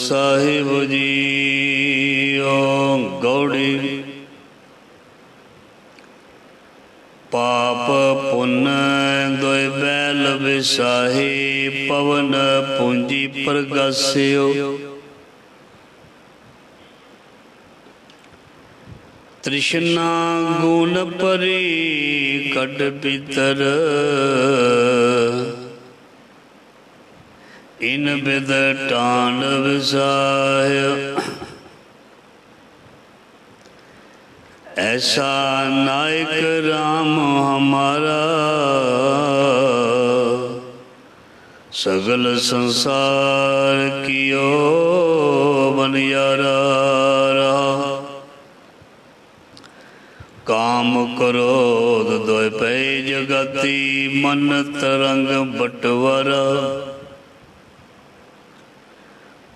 साहिब जी। गौड़ी पाप पुण्य दोय बैल विसाही, पवन पूंजी प्रगस्यो। तृष्णा गुण परी कट पितर, इन बिद टान विसाय। ऐसा नायक राम हमारा, सगल संसार कियो बनियारा। काम क्रोध दोय पै जगति, मन तरंग बटवरा।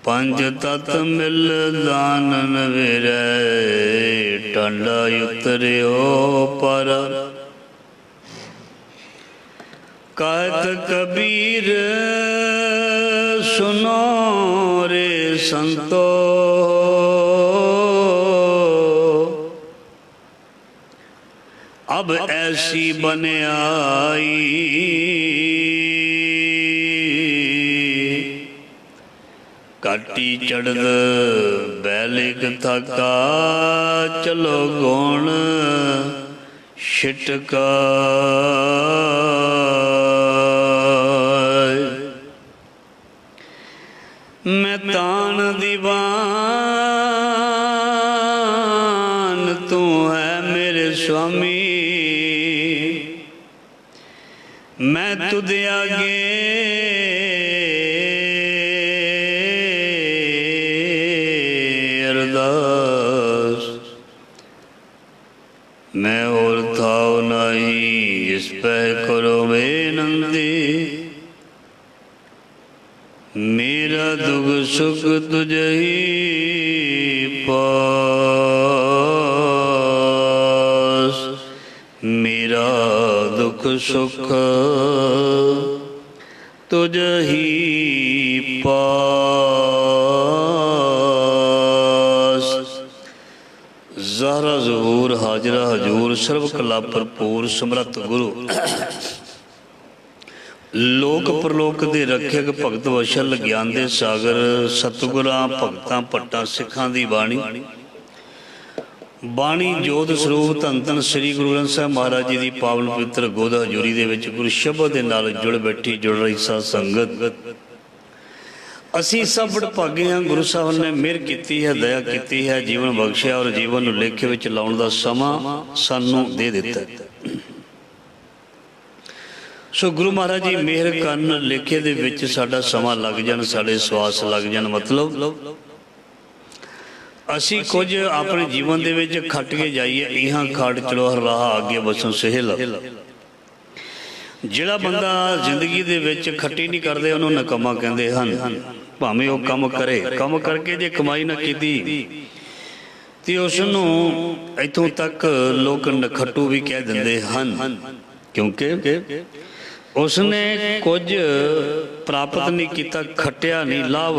पंज तत मिल दानन विरै, टंडा उतरियो पर। कहत कबीर सुनो रे संतो, अब ऐसी बनियाई। काटी चढ़द बैलिक थका, चलो गुण छिटका। मैं तान दीवान, तू है मेरे स्वामी। मैं तुझ आगे अरदास, मैं और थाओ नहीं, इस पे करो बेनंदी। मेरा दुख सुख तुझ ही पास, मेरा दुख सुख तुझ ही पास। ज़हरा ज़हूर हाजरा हजूर, सर्व कला भरपूर समरथ गुरु। लोक परलोक दे रखियक, भगत वशल ज्ञान दे सागर। सतगुरां भगतां भट्टां सिखां दी बाणी। बाणी जोत ਸਰੂਪ ਧੰਨ ਧੰਨ श्री गुरु ग्रंथ ਸਾਹਿਬ महाराज जी की पावन पवित्र गोद हजूरी दे विच गुरु शब्द दे नाल जुड़ बैठी जुड़ रही सा संगत। असी सब भागे हाँ, गुरु साहब ने मेहर की है, दया की है, जीवन बख्शिया और जीवन नूं लेखे विच लाउण दा समा सानूं दे दिता। सो गुरु महाराज जी मेहर करन, लेखे दे विच साडा समा लग जाण, साडे सवास लग जाण। मतलब असी कुछ अपने जीवन दे विच खट के जाइए, इहां खड़ चलो हर राह आगे बसों सहेल। जिहड़ा बंदा जिंदगी दे विच खट्टी नहीं करदे, उहनूं नकम्मा कहंदे हन। भावें ओह काम करे, काम करके जे कमाई ना कीती ते उसनूं इत्थों तक लोग नखट्टू भी कह दिंदे हन, क्योंकि उसने कुछ प्राप्त नहीं किया, खटिया नहीं, लाभ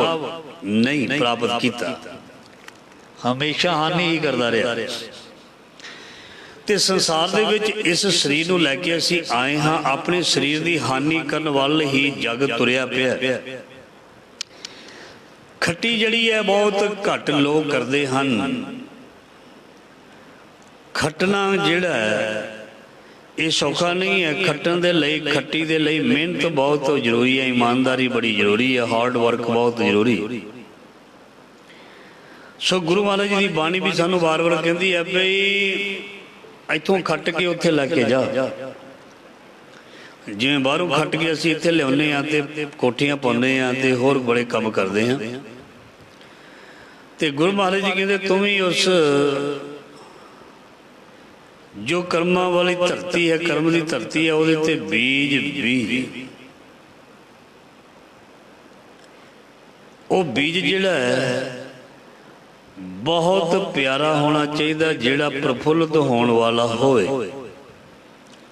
नहीं प्राप्त किया, हमेशा हानि ही करता रहा। ते संसार दे विच इस शरीर नूं लैके असीं आए हाँ, अपने शरीर की हानि करन वाल ही जग तुरिया पिया। खट्टी जड़ी है बहुत घट लोग करते हैं। खटना जिहड़ा है ये सौखा नहीं है। खट्टन दे लई, खट्टी दे लई मेहनत बहुत जरूरी है, ईमानदारी बड़ी जरूरी है, हार्ड वर्क बहुत जरूरी। सो गुरु महाराज जी की बाणी भी सानू बार बार कहती है बई इत्थों खट के उत्थे लैके जा। जिवें बाहरों खट के असीं इत्थे लियाउने आ ते कोठियां पाउने आ ते होर बड़े काम करते हैं, ते गुरु महाराज जी कहते तुम ही उस जो कर्मां वाली धरती है, कर्म की धरती है, उहदे ते बीज बीज वो बीज जिहड़ा है बहुत प्यारा होना चाहिए, जिहड़ा प्रफुल्लित होने वाला होए,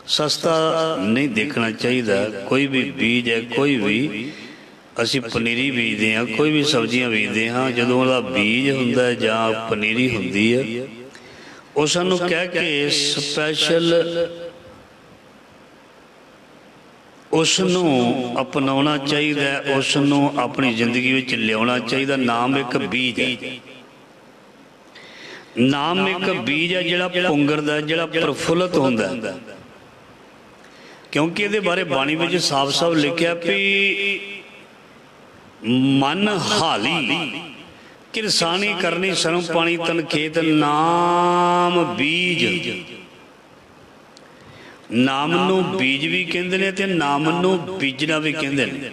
सस्ता नहीं देखना चाहिए। कोई भी बीज है, कोई भी ਅਸੀਂ ਪਨੀਰੀ ਬੀਜਦੇ ਹਾਂ, ਕੋਈ ਵੀ ਸਬਜ਼ੀਆਂ ਬੀਜਦੇ ਹਾਂ, ਜਦੋਂ ਉਹਦਾ ਬੀਜ ਹੁੰਦਾ ਜਾਂ ਪਨੀਰੀ ਹੁੰਦੀ ਹੈ, ਉਹ ਸਾਨੂੰ ਕਹਿ ਕੇ ਸਪੈਸ਼ਲ ਉਸ ਨੂੰ ਅਪਣਾਉਣਾ ਚਾਹੀਦਾ, ਉਸ ਨੂੰ ਆਪਣੀ ਜ਼ਿੰਦਗੀ ਵਿੱਚ ਲਿਆਉਣਾ ਚਾਹੀਦਾ। ਨਾਮ ਇੱਕ ਬੀਜ ਹੈ, ਨਾਮ ਇੱਕ ਬੀਜ ਹੈ ਜਿਹੜਾ ਪੁੰਗਰਦਾ, ਜਿਹੜਾ ਪ੍ਰਫੁੱਲਤ ਹੁੰਦਾ। ਕਿਉਂਕਿ ਇਹਦੇ ਬਾਰੇ ਬਾਣੀ ਵਿੱਚ ਸਾਫ਼-ਸਾਫ਼ ਲਿਖਿਆ ਵੀ ਮਨ ਹਾਲੀ ਕਿਰਸਾਨੀ ਕਰਨੀ ਸਰਮ ਪਾਣੀ ਤਨ ਖੇਤ, ਨਾਮ ਬੀਜ। ਨਾਮ ਨੂੰ ਬੀਜ ਵੀ ਕਹਿੰਦੇ ਨੇ ਤੇ ਨਾਮ ਨੂੰ ਬੀਜਣਾ ਵੀ ਕਹਿੰਦੇ ਨੇ।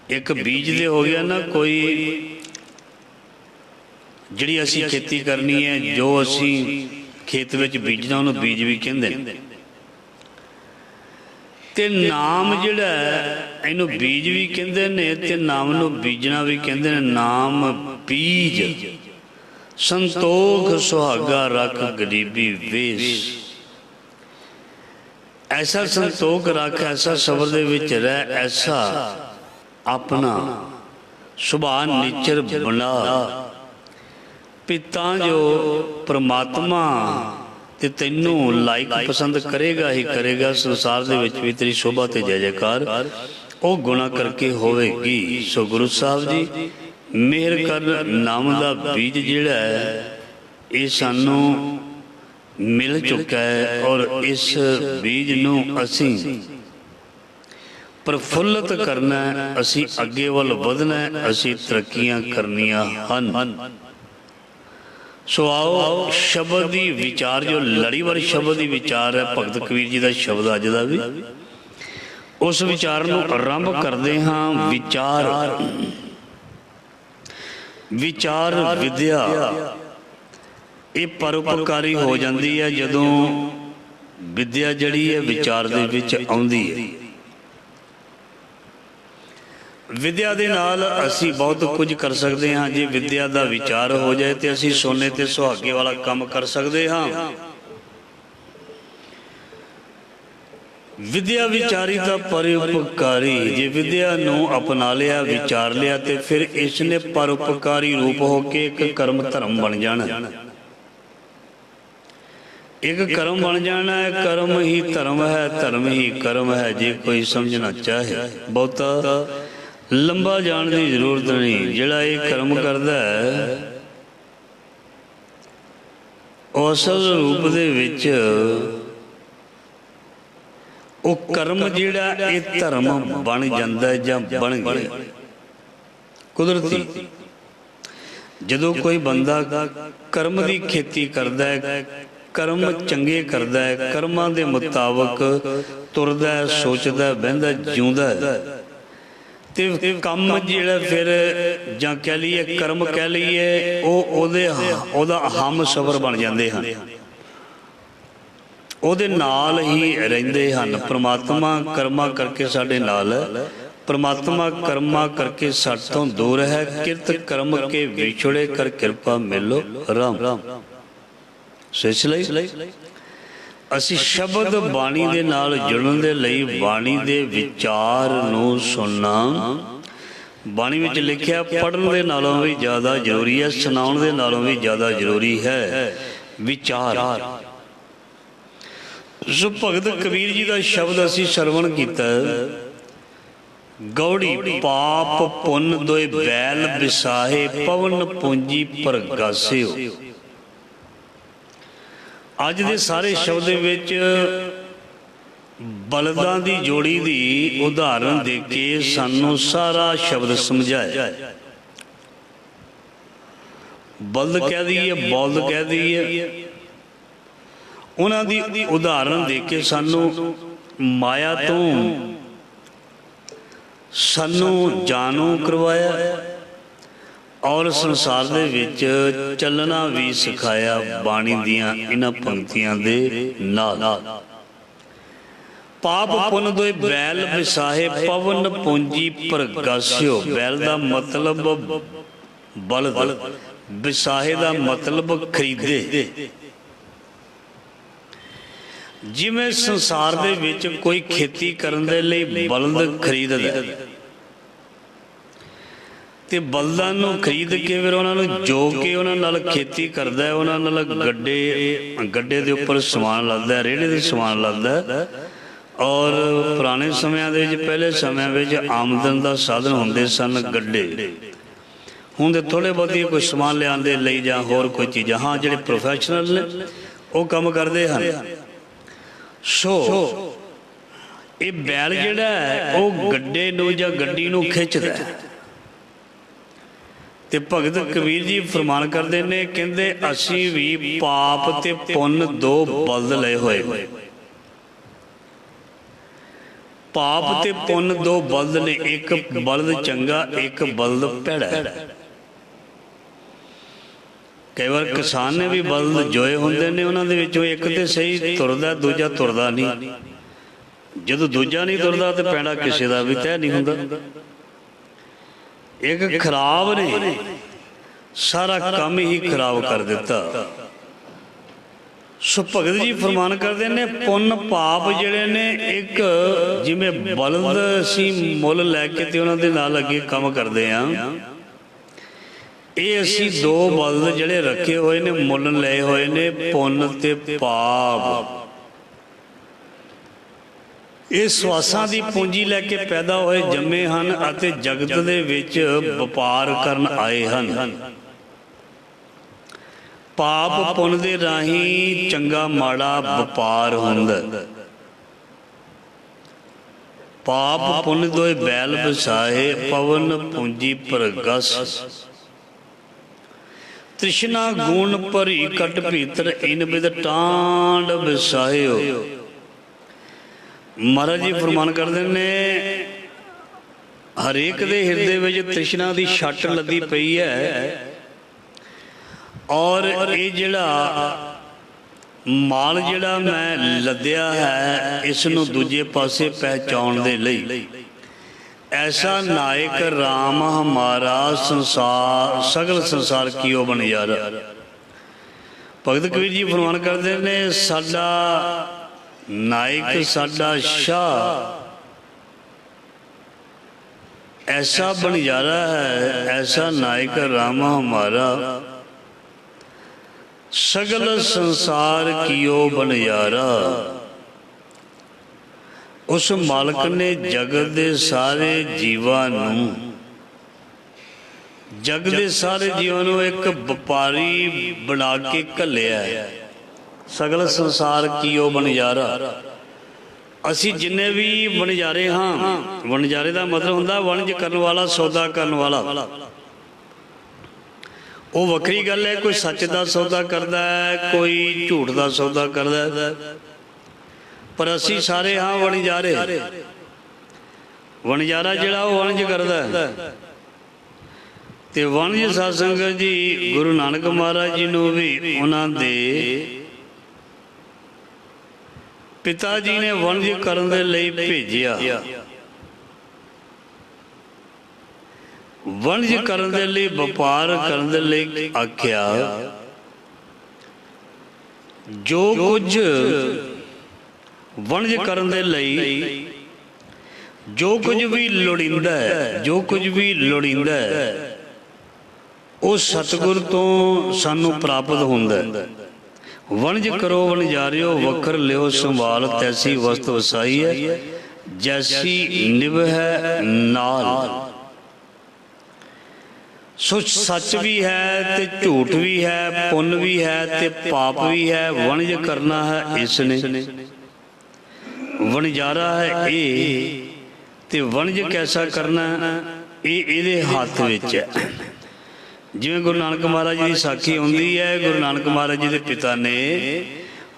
ਇੱਕ ਬੀਜ ਦੇ ਹੋ ਗਿਆ ਨਾ, ਕੋਈ ਜਿਹੜੀ ਅਸੀਂ ਖੇਤੀ ਕਰਨੀ ਹੈ, ਜੋ ਅਸੀਂ ਖੇਤ ਵਿੱਚ ਬੀਜਣਾ ਉਹਨੂੰ ਬੀਜ ਵੀ ਕਹਿੰਦੇ ਨੇ। ਤੇ ਨਾਮ ਜਿਹੜਾ ਇਹਨੂੰ ਬੀਜ ਵੀ ਕਹਿੰਦੇ ਨੇ ਤੇ ਨਾਮ ਨੂੰ ਬੀਜਣਾ ਵੀ ਕਹਿੰਦੇ ਨੇ। ਨਾਮ ਬੀਜ ਸੰਤੋਖ ਸੁਹਾਗਾ ਰੱਖ ਗਰੀਬੀ ਵੇਸ। ਐਸਾ ਸੰਤੋਖ ਰੱਖ, ਐਸਾ ਸਬਰ ਦੇ ਵਿੱਚ ਰਹਿ, ਐਸਾ ਆਪਣਾ ਸੁਭਾਅ ਨਿਚਰ ਬਣਾ ਪਿਤਾ ਜੋ ਪ੍ਰਮਾਤਮਾ ਤੇ ਤੈਨੂੰ ਲਾਇਕ ਪਸੰਦ ਕਰੇਗਾ ਹੀ ਕਰੇਗਾ। ਸੰਸਾਰ ਦੇ ਵਿੱਚ ਵੀ ਤੇਰੀ ਸ਼ੋਭਾ ਤੇ ਜੈ ਜੈਕਾਰ ਉਹ ਗੁਣਾ ਕਰਕੇ ਹੋਵੇਗੀ। ਸੋ ਗੁਰੂ ਸਾਹਿਬ ਜੀ ਮਿਹਰ ਕਰ, ਨਾਮ ਦਾ ਬੀਜ ਜਿਹੜਾ ਹੈ ਇਹ ਸਾਨੂੰ ਮਿਲ ਚੁੱਕਾ ਹੈ, ਔਰ ਇਸ ਬੀਜ ਨੂੰ ਅਸੀਂ ਪ੍ਰਫੁੱਲਤ ਕਰਨਾ, ਅਸੀਂ ਅੱਗੇ ਵੱਲ ਵਧਣਾ, ਅਸੀਂ ਤਰੱਕੀਆਂ ਕਰਨੀਆਂ ਹਨ। ਸੋ ਆਓ ਸ਼ਬਦ ਦੀ ਵਿਚਾਰ, ਜੋ ਲੜੀਵਾਰ ਸ਼ਬਦ ਦੀ ਵਿਚਾਰ ਹੈ, ਭਗਤ ਕਬੀਰ ਜੀ ਦਾ ਸ਼ਬਦ ਅੱਜ ਦਾ ਵੀ, ਉਸ ਵਿਚਾਰ ਨੂੰ ਆਰੰਭ ਕਰਦੇ ਹਾਂ। ਵਿਚਾਰ ਵਿਦਿਆ ਇਹ ਪਰਉਪਕਾਰੀ ਹੋ ਜਾਂਦੀ ਹੈ ਜਦੋਂ ਵਿਦਿਆ ਜਿਹੜੀ ਹੈ ਵਿਚਾਰ ਦੇ ਵਿੱਚ ਆਉਂਦੀ ਹੈ। ਵਿਦਿਆ ਦੇ ਨਾਲ ਅਸੀਂ ਬਹੁਤ ਕੁਝ ਕਰ ਸਕਦੇ ਹਾਂ। ਜੇ ਵਿਦਿਆ ਦਾ ਵਿਚਾਰ ਹੋ ਜਾਏ ਤੇ ਅਸੀਂ ਸੋਨੇ ਤੇ ਸੁਹਾਗੇ ਵਾਲਾ ਕੰਮ ਕਰ ਸਕਦੇ ਹਾਂ। ਵਿਦਿਆ ਵਿਚਾਰੀ ਦਾ ਪਰਉਪਕਾਰੀ, ਜੇ ਵਿਦਿਆ ਨੂੰ ਅਪਣਾ ਲਿਆ, ਵਿਚਾਰ ਲਿਆ ਤੇ ਫਿਰ ਇਸ ਨੇ ਪਰਉਪਕਾਰੀ ਰੂਪ ਹੋ ਕੇ ਇੱਕ ਕਰਮ ਧਰਮ ਬਣ ਜਾਣਾ। ਇੱਕ ਕਰਮ ਬਣ ਜਾਣਾ ਹੈ। ਕਰਮ ਹੀ ਧਰਮ ਹੈ, ਧਰਮ ਹੀ ਕਰਮ ਹੈ। ਜੇ ਕੋਈ ਸਮਝਣਾ ਚਾਹੇ, ਬਹੁਤਾ ਲੰਬਾ ਜਾਣ ਦੀ ਜ਼ਰੂਰਤ ਨਹੀਂ। ਜਿਹੜਾ ਇਹ ਕਰਮ ਕਰਦਾ ਹੈ ਉਹ ਅਸਲ ਰੂਪ ਦੇ ਵਿੱਚ ਉਹ ਕਰਮ ਜਿਹੜਾ ਇਹ ਧਰਮ ਬਣ ਜਾਂਦਾ ਜਾਂ ਬਣ ਗਿਆ ਕੁਦਰਤੀ। ਜਦੋਂ ਕੋਈ ਬੰਦਾ ਕਰਮ ਦੀ ਖੇਤੀ ਕਰਦਾ ਹੈ, ਕਰਮ ਚੰਗੇ ਕਰਦਾ ਹੈ, ਕਰਮਾਂ ਦੇ ਮੁਤਾਬਕ ਤੁਰਦਾ ਹੈ, ਸੋਚਦਾ, ਬਹਿੰਦਾ, ਜਿਉਂਦਾ ਹੈ, ਤੇ ਕੰਮ ਜਿਹੜਾ ਫਿਰ ਜਾਂ ਕਹਿ ਲਈਏ ਕਰਮ ਕਹਿ ਲਈਏ ਉਹਦਾ ਹਮ ਸਫਰ ਬਣ ਜਾਂਦੇ ਹਨ, ਉਹਦੇ ਨਾਲ ਹੀ ਰਹਿੰਦੇ ਹਨ। ਪ੍ਰਮਾਤਮਾ ਕਰਮਾਂ ਕਰਕੇ ਸਾਡੇ ਨਾਲ ਹੈ, ਪ੍ਰਮਾਤਮਾ ਕਰਮਾਂ ਕਰਕੇ ਸਾਡੇ ਤੋਂ ਦੂਰ ਹੈ। ਕਿਰਤ ਕਰਮ ਕੇ ਵਿਛੜੇ ਕਰ ਕਿਰਪਾ ਮਿਲੋ ਰਾਮ। ਸੋ ਇਸ ਲਈ ਅਸੀਂ ਸ਼ਬਦ ਬਾਣੀ ਦੇ ਨਾਲ ਜੁੜਨ ਦੇ ਲਈ ਬਾਣੀ ਦੇ ਵਿਚਾਰ ਨੂੰ ਸੁਣਨਾ। ਬਾਣੀ ਵਿੱਚ ਲਿਖਿਆ ਪੜ੍ਹਨ ਦੇ ਨਾਲੋਂ ਵੀ ਜ਼ਿਆਦਾ ਜ਼ਰੂਰੀ ਹੈ, ਸੁਣਾਉਣ ਦੇ ਨਾਲੋਂ ਵੀ ਜ਼ਿਆਦਾ ਜ਼ਰੂਰੀ ਹੈ ਵਿਚਾਰ। ਸੋ ਭਗਤ ਕਬੀਰ ਜੀ ਦਾ ਸ਼ਬਦ ਅਸੀਂ ਸਰਵਣ ਕੀਤਾ, ਗੌੜੀ ਪਾਪ ਪੁੰਨ ਦੋਏ ਬੈਲ ਬਿਸਾਹੇ, ਪਵਨ ਪੂੰਜੀ ਪ੍ਰਗਾਸਿਓ। ਅੱਜ ਦੇ ਸਾਰੇ ਸ਼ਬਦ ਦੇ ਵਿੱਚ ਬਲਦਾਂ ਦੀ ਜੋੜੀ ਦੀ ਉਦਾਹਰਨ ਦੇ ਕੇ ਸਾਨੂੰ ਸਾਰਾ ਸ਼ਬਦ ਸਮਝਾਇਆ। ਬਲਦ ਕਹਿ ਦਈਏ, ਬਲਦ ਕਹਿ ਦਈਏ, ਉਹਨਾਂ ਦੀ ਉਦਾਹਰਨ ਦੇ ਕੇ ਸਾਨੂੰ ਮਾਇਆ ਤੋਂ ਸਾਨੂੰ ਜਾਣੂ ਕਰਵਾਇਆ ਔਰ ਸੰਸਾਰ ਦੇ ਵਿੱਚ ਚੱਲਣਾ ਵੀ ਸਿਖਾਇਆ ਬਾਣੀ ਦੀਆਂ ਇਹਨਾਂ ਪੰਕਤੀਆਂ ਦੇ ਨਾਲ। ਪਾਪ ਪੁੰਨ ਦੋਏ ਬੈਲ ਬਿਸਾਹੇ, ਪਵਨ ਪੂੰਜੀ ਪ੍ਰਗਾਸਿਓ। ਬੈਲ ਦਾ ਮਤਲਬ ਬਲਦ, ਬਿਸਾਹੇ ਦਾ ਮਤਲਬ ਖਰੀਦੇ। ਜਿਵੇਂ ਸੰਸਾਰ ਦੇ ਵਿੱਚ ਕੋਈ ਖੇਤੀ ਕਰਨ ਦੇ ਲਈ ਬਲਦ ਖਰੀਦਦਾ, ਤੇ ਬਲਦਾਂ ਨੂੰ ਖਰੀਦ ਕੇ ਫਿਰ ਉਹਨਾਂ ਨੂੰ ਜੋ ਕੇ ਉਹਨਾਂ ਨਾਲ ਖੇਤੀ ਕਰਦਾ, ਉਹਨਾਂ ਨਾਲ ਗੱਡੇ ਦੇ ਉੱਪਰ ਸਮਾਨ ਲੱਦਦਾ, ਰੇਹੜੇ ਦੇ ਸਮਾਨ ਲੱਦਦਾ। ਔਰ ਪੁਰਾਣੇ ਸਮਿਆਂ ਦੇ ਵਿੱਚ, ਪਹਿਲੇ ਸਮਿਆਂ ਵਿੱਚ ਆਮਦਨ ਦਾ ਸਾਧਨ ਹੁੰਦੇ ਸਨ ਗੱਡੇ। ਹੁਣ ਦੇ ਥੋੜ੍ਹੇ ਬਹੁਤੇ ਕੋਈ ਸਮਾਨ ਲਿਆਉਣ ਦੇ ਲਈ ਜਾਂ ਹੋਰ ਕੋਈ ਚੀਜ਼ਾਂ। ਹਾਂ, ਜਿਹੜੇ ਪ੍ਰੋਫੈਸ਼ਨਲ ਨੇ ਉਹ ਕੰਮ ਕਰਦੇ ਹਨ। ਸੋ ਇਹ ਬੈਲ ਜਿਹੜਾ ਹੈ ਉਹ ਗੱਡੇ ਨੂੰ ਜਾਂ ਗੱਡੀ ਨੂੰ ਖਿੱਚਦਾ। ਤੇ ਭਗਤ ਕਬੀਰ ਜੀ ਫਰਮਾਨ ਕਰਦੇ ਨੇ, ਕਹਿੰਦੇ ਅਸੀਂ ਵੀ ਪਾਪ ਤੇ ਪੁੰਨ ਦੋ ਬਲਦ ਲਏ ਹੋਏ। ਪਾਪ ਤੇ ਪੁੰਨ ਦੋ ਬਲਦ ਨੇ, ਇੱਕ ਬਲਦ ਚੰਗਾ, ਇੱਕ ਬਲਦ ਭੈੜਾ। ਕਈ ਵਾਰ ਕਿਸਾਨ ਨੇ ਵੀ ਬਲਦ ਜੋਏ ਹੁੰਦੇ ਨੇ, ਉਹਨਾਂ ਦੇ ਵਿੱਚੋਂ ਇੱਕ ਤੇ ਸਹੀ ਤੁਰਦਾ, ਦੂਜਾ ਤੁਰਦਾ ਨਹੀਂ। ਜਦੋਂ ਦੂਜਾ ਨਹੀਂ ਤੁਰਦਾ ਤੇ ਪੈਣਾ ਕਿਸੇ ਦਾ ਵੀ ਤੈਅ ਨਹੀਂ ਹੁੰਦਾ। ਇੱਕ ਖਰਾਬ ਨੇ ਸਾਰਾ ਕੰਮ ਹੀ ਖਰਾਬ ਕਰ ਦਿੱਤਾ। ਸੋ ਭਗਤ ਜੀ ਫਰਮਾਨ ਕਰਦੇ ਨੇ, ਪੁੰਨ ਪਾਪ ਜਿਹੜੇ ਨੇ, ਇੱਕ ਜਿਵੇਂ ਬਲਦ ਅਸੀਂ ਮੁੱਲ ਲੈ ਕੇ ਤੇ ਉਹਨਾਂ ਦੇ ਨਾਲ ਅੱਗੇ ਕੰਮ ਕਰਦੇ ਹਾਂ, ਇਹ ਅਸੀਂ ਦੋ ਬਲਦ ਜਿਹੜੇ ਰੱਖੇ ਹੋਏ ਨੇ, ਮੁੱਲ ਲਏ ਹੋਏ ਨੇ, ਪੁੰਨ ਤੇ ਪਾਪ। ਇਹ ਸਵਾਸਾਂ ਦੀ ਪੂੰਜੀ ਲੈ ਕੇ ਪੈਦਾ ਹੋਏ ਜੰਮੇ ਹਨ ਅਤੇ ਜਗਤ ਦੇ ਵਿੱਚ ਵਪਾਰ ਕਰਨ ਆਏ ਹਨ। ਪਾਪ ਪੁੰਨ ਦੇ ਰਾਹੀਂ ਚੰਗਾ ਮਾੜਾ ਵਪਾਰ ਹੁੰਦਾ। ਪਾਪ ਪੁੰਨ ਦੋਏ ਬੈਲ ਵਸਾਏ, ਪਵਨ ਪੂੰਜੀ ਪ੍ਰਗਸ। ਤ੍ਰਿਸ਼ਨਾ ਗੁਣ ਭਰੀ ਕਟ ਭੀਤਰ, ਇਨ ਬਿਦ ਟਾਂਡ ਵਸਾਇਓ। ਮਹਾਰਾਜ ਜੀ ਫਰਮਾਨ ਕਰਦੇ ਨੇ, ਹਰੇਕ ਦੇ ਹਿਰਦੇ ਵਿੱਚ ਤ੍ਰਿਸ਼ਨਾ ਦੀ ਛੱਟ ਲੱਦੀ ਪਈ ਹੈ। ਔਰ ਇਹ ਜਿਹੜਾ ਮਾਲ ਜਿਹੜਾ ਮੈਂ ਲੱਦਿਆ ਹੈ, ਇਸ ਨੂੰ ਦੂਜੇ ਪਾਸੇ ਪਹਿਚਾਉਣ ਦੇ ਲਈ, ਐਸਾ ਨਾਇਕ ਰਾਮ ਹਮਾਰਾ ਸੰਸਾਰ ਸਗਲ ਸੰਸਾਰ ਕੀਓ ਬਨਿਆਰਾ। ਭਗਤ ਕਬੀਰ ਜੀ ਫਰਮਾਨ ਕਰਦੇ ਨੇ, ਸਾਡਾ ਨਾਇਕ, ਸਾਡਾ ਸ਼ਾਹ ऐसा बनियारा है, ऐसा नायक रामा हमारा, सगल संसार कियो बनियारा। उस मालक ने जगत दे सारे जीवां नूं, जग दे सारे जीवां नूं एक व्यापारी बना के घल्लिया है। सगल संसार कियो बनियारा। असी जिन्ने भी वणजारे हाँ, वणजारे का मतलब हुंदा वणज करन वाला, सौदा करन वाला। वो वखरी गल है, कोई सच का सौदा करता है, कोई झूठ का सौदा करता है, पर असी सारे हाँ वणजारे। वणजारा जिहड़ा वो वणज करता है। ते वणज साध संगत जी गुरु नानक महाराज जी नूं भी उन्हां दे पिता जी ने वणज करन दे लई भेजिया। वणज करन दे लई, व्यापार करन दे लई आख्या। जो कुछ वणज करन दे लई जो कुछ भी लोड़ींदा है, जो कुछ भी लोड़ींदा है, वो सतगुर तो सानू प्राप्त हुंदा है। वणज करो वणजारियो, वखर लियो संभाल, तैसी वस्त वसाई है, जैसी निभ है नाल। सो सच भी है ते झूठ भी है, पुण्य भी है ते पाप भी है। वणज करना है इसने, वणजारा है ये, ते वणज कैसा करना ये इहदे हाथ विच है। जिवें गुरु नानक महाराज जी की साखी आउंदी है, गुरु नानक महाराज जी के पिता ने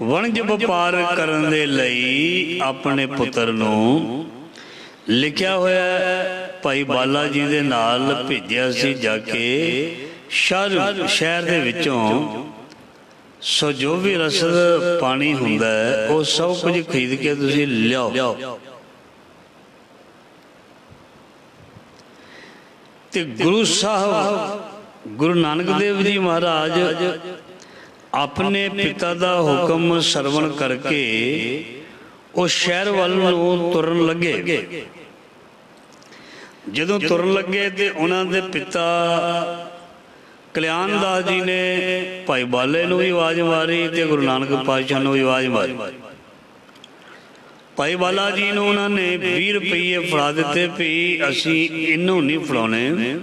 वणज व्यापार करन दे लई अपने पुत्र नूं लिखिया होया भाई बाला जी दे नाल भेजिया सी जाके शहर दे विचों। सो जो भी रसद पानी हुंदा है वो सब कुछ खरीद के तुसीं लियाओ। ते गुरु साहब गुरु नानक देव जी महाराज अपने पिता का हुक्म सरवण करके उस शहर वाल नूं तुरन लगे। ਜਦੋਂ ਤੁਰਨ ਲੱਗੇ ਤੇ ਉਹਨਾਂ ਦੇ ਪਿਤਾ ਕਲਿਆਣ ਦਾਸ ਜੀ ਨੇ ਭਾਈ ਬਾਲੇ ਨੂੰ ਵੀ ਆਵਾਜ਼ ਮਾਰੀ ਤੇ ਗੁਰੂ ਨਾਨਕ ਪਾਤਸ਼ਾਹ ਨੂੰ ਵੀ ਆਵਾਜ਼ ਮਾਰੀ। ਭਾਈ ਬਾਲਾ ਜੀ ਨੂੰ ਉਹਨਾਂ ਨੇ 20 ਰੁਪਏ ਫੜਾ ਦਿੱਤੇ ਵੀ ਅਸੀਂ ਇਹਨੂੰ ਨਹੀਂ ਫੜਾਉਣੇ,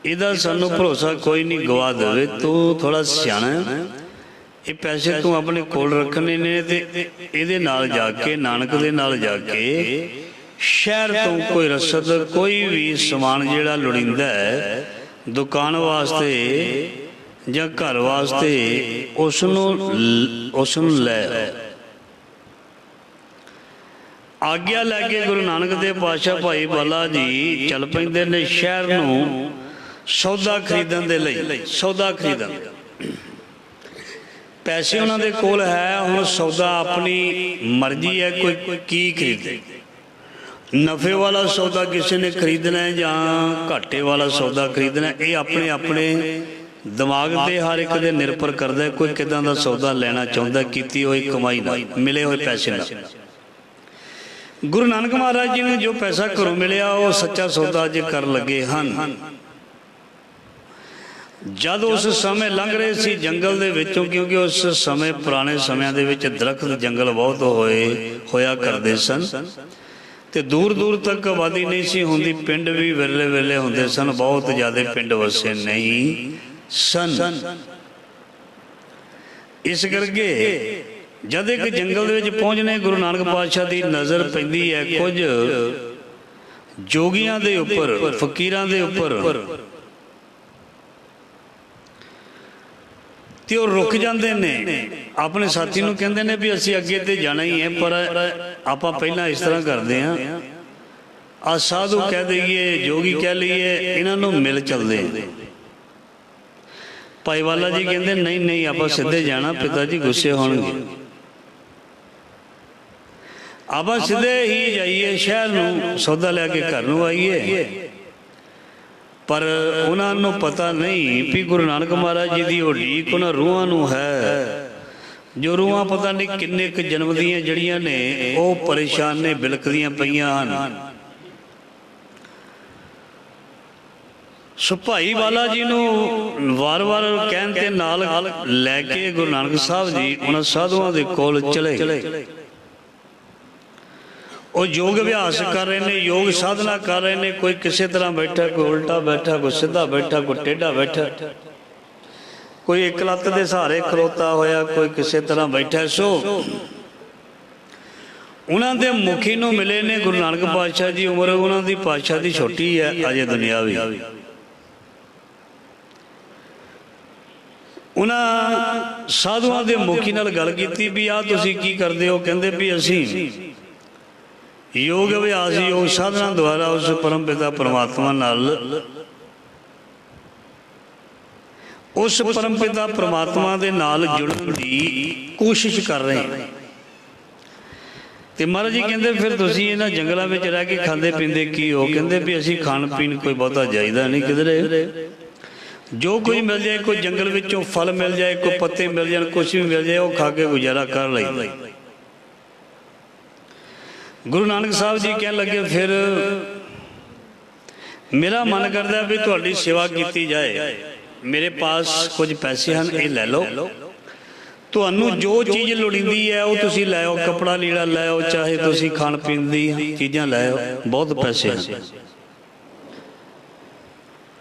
ਇਹਦਾ ਸਾਨੂੰ ਭਰੋਸਾ ਕੋਈ ਨਹੀਂ ਗਵਾ ਦੇਵੇ, ਤੂੰ ਥੋੜਾ ਸਿਆਣਾ, ਇਹ ਪੈਸੇ ਤੂੰ ਆਪਣੇ ਕੋਲ ਰੱਖਣੇ ਨੇ ਤੇ ਇਹਦੇ ਨਾਲ ਜਾ ਕੇ, ਨਾਨਕ ਦੇ ਨਾਲ ਜਾ ਕੇ ਸ਼ਹਿਰ ਤੋਂ ਕੋਈ ਰਸਦ, ਕੋਈ ਵੀ ਸਮਾਨ ਜਿਹੜਾ ਲੋੜੀਂਦਾ ਹੈ ਦੁਕਾਨ ਵਾਸਤੇ ਜਾਂ ਘਰ ਵਾਸਤੇ, ਉਸ ਨੂੰ ਲੈ। ਆਗਿਆ ਲੈ ਕੇ ਗੁਰੂ ਨਾਨਕ ਦੇਵ ਪਾਤਸ਼ਾਹ ਭਾਈ ਬਾਲਾ ਜੀ ਚੱਲ ਪੈਂਦੇ ਨੇ ਸ਼ਹਿਰ ਨੂੰ ਸੌਦਾ ਖਰੀਦਣ ਦੇ ਲਈ। ਸੌਦਾ ਖਰੀਦਣ, ਪੈਸੇ ਉਹਨਾਂ ਦੇ ਕੋਲ ਹੈ, ਹੁਣ ਸੌਦਾ ਆਪਣੀ ਮਰਜ਼ੀ ਹੈ ਕੋਈ ਕੀ ਖਰੀਦੇ। ਨਫੇ ਵਾਲਾ ਸੌਦਾ ਕਿਸੇ ਨੇ ਖਰੀਦਣਾ ਜਾਂ ਘਾਟੇ ਵਾਲਾ ਸੌਦਾ ਖਰੀਦਣਾ, ਇਹ ਆਪਣੇ ਆਪਣੇ ਦਿਮਾਗ ਤੇ ਹਰ ਇੱਕ ਦੇ ਨਿਰਭਰ ਕਰਦਾ, ਕੋਈ ਕਿੱਦਾਂ ਦਾ ਸੌਦਾ ਲੈਣਾ ਚਾਹੁੰਦਾ, ਕੀਤੀ ਹੋਈ ਕਮਾਈ ਨਾਲ, ਮਿਲੇ ਹੋਏ ਪੈਸੇ ਨਾਲ। ਗੁਰੂ ਨਾਨਕ ਮਹਾਰਾਜ ਜੀ ਨੂੰ ਜੋ ਪੈਸਾ ਘਰੋਂ ਮਿਲਿਆ ਉਹ ਸੱਚਾ ਸੌਦਾ ਅੱਜ ਕਰਨ ਲੱਗੇ ਹਨ। ਜਦ ਉਸ ਸਮੇਂ ਲੰਘ ਰਹੇ ਸੀ ਜੰਗਲ ਦੇ ਵਿੱਚੋਂ, ਕਿਉਂਕਿ ਉਸ ਸਮੇਂ ਪੁਰਾਣੇ ਸਮਿਆਂ ਦੇ ਵਿੱਚ ਦਰਖਤ ਜੰਗਲ ਬਹੁਤ ਹੋਇਆ ਕਰਦੇ ਸਨ ਤੇ ਦੂਰ ਦੂਰ ਤੱਕ ਆਬਾਦੀ ਨਹੀਂ ਸੀ ਹੁੰਦੀ, ਪਿੰਡ ਵੀ ਵਿਰਲੇ ਵਿਰਲੇ ਹੁੰਦੇ ਸਨ, ਬਹੁਤ ਜ਼ਿਆਦਾ ਪਿੰਡ ਵਸੇ ਨਹੀਂ ਸਨ। ਇਸ ਕਰਕੇ ਜਦ ਇੱਕ ਜੰਗਲ ਦੇ ਵਿੱਚ ਪਹੁੰਚਣੇ, ਗੁਰੂ ਨਾਨਕ ਪਾਤਸ਼ਾਹ ਦੀ ਨਜ਼ਰ ਪੈਂਦੀ ਹੈ ਕੁਝ ਜੋਗੀਆਂ ਦੇ ਉੱਪਰ, ਫਕੀਰਾਂ ਦੇ ਉੱਪਰ, ਤੇ ਉਹ ਰੁਕ ਜਾਂਦੇ ਨੇ। ਆਪਣੇ ਸਾਥੀ ਨੂੰ ਕਹਿੰਦੇ ਨੇ ਵੀ ਅਸੀਂ ਅੱਗੇ ਤੇ ਜਾਣਾ ਹੀ ਹੈ, ਪਰ ਆਪਾਂ ਪਹਿਲਾਂ ਇਸ ਤਰ੍ਹਾਂ ਕਰਦੇ ਹਾਂ, ਆ ਸਾਧੂ ਕਹਿ ਦਈਏ, ਜੋਗੀ ਕਹਿ ਲਈਏ, ਇਹਨਾਂ ਨੂੰ ਮਿਲ ਚੱਲਦੇ। ਭਾਈ ਵਾਲਾ ਜੀ ਕਹਿੰਦੇ ਨਹੀਂ ਨਹੀਂ, ਆਪਾਂ ਸਿੱਧੇ ਜਾਣਾ, ਪਿਤਾ ਜੀ ਗੁੱਸੇ ਹੋਣਗੇ, ਆਪਾਂ ਸਿੱਧੇ ਹੀ ਜਾਈਏ ਸ਼ਹਿਰ ਨੂੰ, ਸੌਦਾ ਲੈ ਕੇ ਘਰ ਨੂੰ ਆਈਏ। ਪਰ ਉਹਨਾਂ ਨੂੰ ਪਤਾ ਨਹੀਂ ਵੀ ਗੁਰੂ ਨਾਨਕ ਮਹਾਰਾਜ ਜੀ ਦੀ ਉਡੀਕ ਉਹਨਾਂ ਰੂਹਾਂ ਨੂੰ ਹੈ, ਜੋ ਰੂਹਾਂ ਪਤਾ ਨਹੀਂ ਕਿੰਨੇ ਕੁ ਜਨਮ ਦੀਆਂ ਜਿਹੜੀਆਂ ਨੇ ਉਹ ਪਰੇਸ਼ਾਨ ਨੇ, ਬਿਲਕਦੀਆਂ ਪਈਆਂ ਹਨ। ਸੋ ਭਾਈ ਬਾਲਾ ਜੀ ਨੂੰ ਵਾਰ-ਵਾਰ ਕਹਿਣ ਤੇ ਨਾਲ ਲੈ ਕੇ ਗੁਰੂ ਨਾਨਕ ਸਾਹਿਬ ਜੀ ਉਹਨਾਂ ਸਾਧੂਆਂ ਦੇ ਕੋਲ ਚਲੇ। ਉਹ ਯੋਗ ਅਭਿਆਸ ਕਰ ਰਹੇ ਨੇ, ਯੋਗ ਸਾਧਨਾ ਕਰ ਰਹੇ ਨੇ, ਕੋਈ ਕਿਸੇ ਤਰ੍ਹਾਂ ਬੈਠਾ, ਕੋਈ ਉਲਟਾ ਬੈਠਾ, ਕੋਈ ਸਿੱਧਾ ਬੈਠਾ, ਕੋਈ ਟੇਢਾ ਬੈਠਾ, ਕੋਈ ਇੱਕ ਲੱਤ ਦੇ ਸਹਾਰੇ ਖਲੋਤਾ ਹੋਇਆ, ਕੋਈ ਕਿਸੇ ਤਰ੍ਹਾਂ ਬੈਠਾ। ਸੋ ਉਹਨਾਂ ਦੇ ਮੁਖੀ ਨੂੰ ਮਿਲੇ ਨੇ ਗੁਰੂ ਨਾਨਕ ਪਾਤਸ਼ਾਹ ਜੀ। ਉਮਰ ਉਹਨਾਂ ਦੀ ਪਾਤਸ਼ਾਹ ਦੀ ਛੋਟੀ ਹੈ ਅਜੇ ਦੁਨਿਆਵੀ। ਉਹਨਾਂ ਸਾਧੂਆਂ ਦੇ ਮੁਖੀ ਨਾਲ ਗੱਲ ਕੀਤੀ ਵੀ ਆਹ ਤੁਸੀਂ ਕੀ ਕਰਦੇ ਹੋ? ਕਹਿੰਦੇ ਵੀ ਅਸੀਂ ਯੋਗ ਅਭਿਆਸ, ਯੋਗ ਸਾਧਨਾ ਦੁਆਰਾ ਉਸ ਪਰਮ ਪਿਤਾ ਪਰਮਾਤਮਾ ਨਾਲ, ਉਸ ਪਰਮ ਪਿਤਾ ਪਰਮਾਤਮਾ ਦੇ ਨਾਲ ਜੁੜਨ ਦੀ ਕੋਸ਼ਿਸ਼ ਕਰ ਰਹੇ ਹਾਂ। ਤੇ ਮਹਾਰਾਜ ਜੀ ਕਹਿੰਦੇ ਫਿਰ ਤੁਸੀਂ ਇਹਨਾਂ ਜੰਗਲਾਂ ਵਿੱਚ ਰਹਿ ਕੇ ਖਾਂਦੇ ਪੀਂਦੇ ਕੀ ਹੋ? ਕਹਿੰਦੇ ਵੀ ਅਸੀਂ ਖਾਣ ਪੀਣ ਕੋਈ ਬਹੁਤਾ ਜਾਈਦਾ ਨਹੀਂ ਕਿਧਰੇ, ਜੋ ਕੋਈ ਮਿਲ ਜਾਏ, ਕੋਈ ਜੰਗਲ ਵਿੱਚੋਂ ਫਲ ਮਿਲ ਜਾਏ, ਕੋਈ ਪੱਤੇ ਮਿਲ ਜਾਣ, ਕੁਛ ਵੀ ਮਿਲ ਜਾਏ, ਉਹ ਖਾ ਕੇ ਗੁਜ਼ਾਰਾ ਕਰ ਲਈਦਾ। ਗੁਰੂ ਨਾਨਕ ਸਾਹਿਬ ਜੀ ਕਹਿਣ ਲੱਗੇ ਫਿਰ ਮੇਰਾ ਮਨ ਕਰਦਾ ਵੀ ਤੁਹਾਡੀ ਸੇਵਾ ਕੀਤੀ ਜਾਏ, ਮੇਰੇ ਪਾਸ ਕੁਝ ਪੈਸੇ ਹਨ, ਇਹ ਲੈ ਲਓ, ਤੁਹਾਨੂੰ ਜੋ ਚੀਜ਼ ਲੋੜੀਂਦੀ ਹੈ ਉਹ ਤੁਸੀਂ ਲੈ ਆਓ, ਕੱਪੜਾ ਲੀੜਾ ਲੈ ਆਓ, ਚਾਹੇ ਤੁਸੀਂ ਖਾਣ ਪੀਣ ਦੀ ਚੀਜ਼ਾਂ ਲੈ ਆਓ, ਬਹੁਤ ਪੈਸੇ ਹਨ।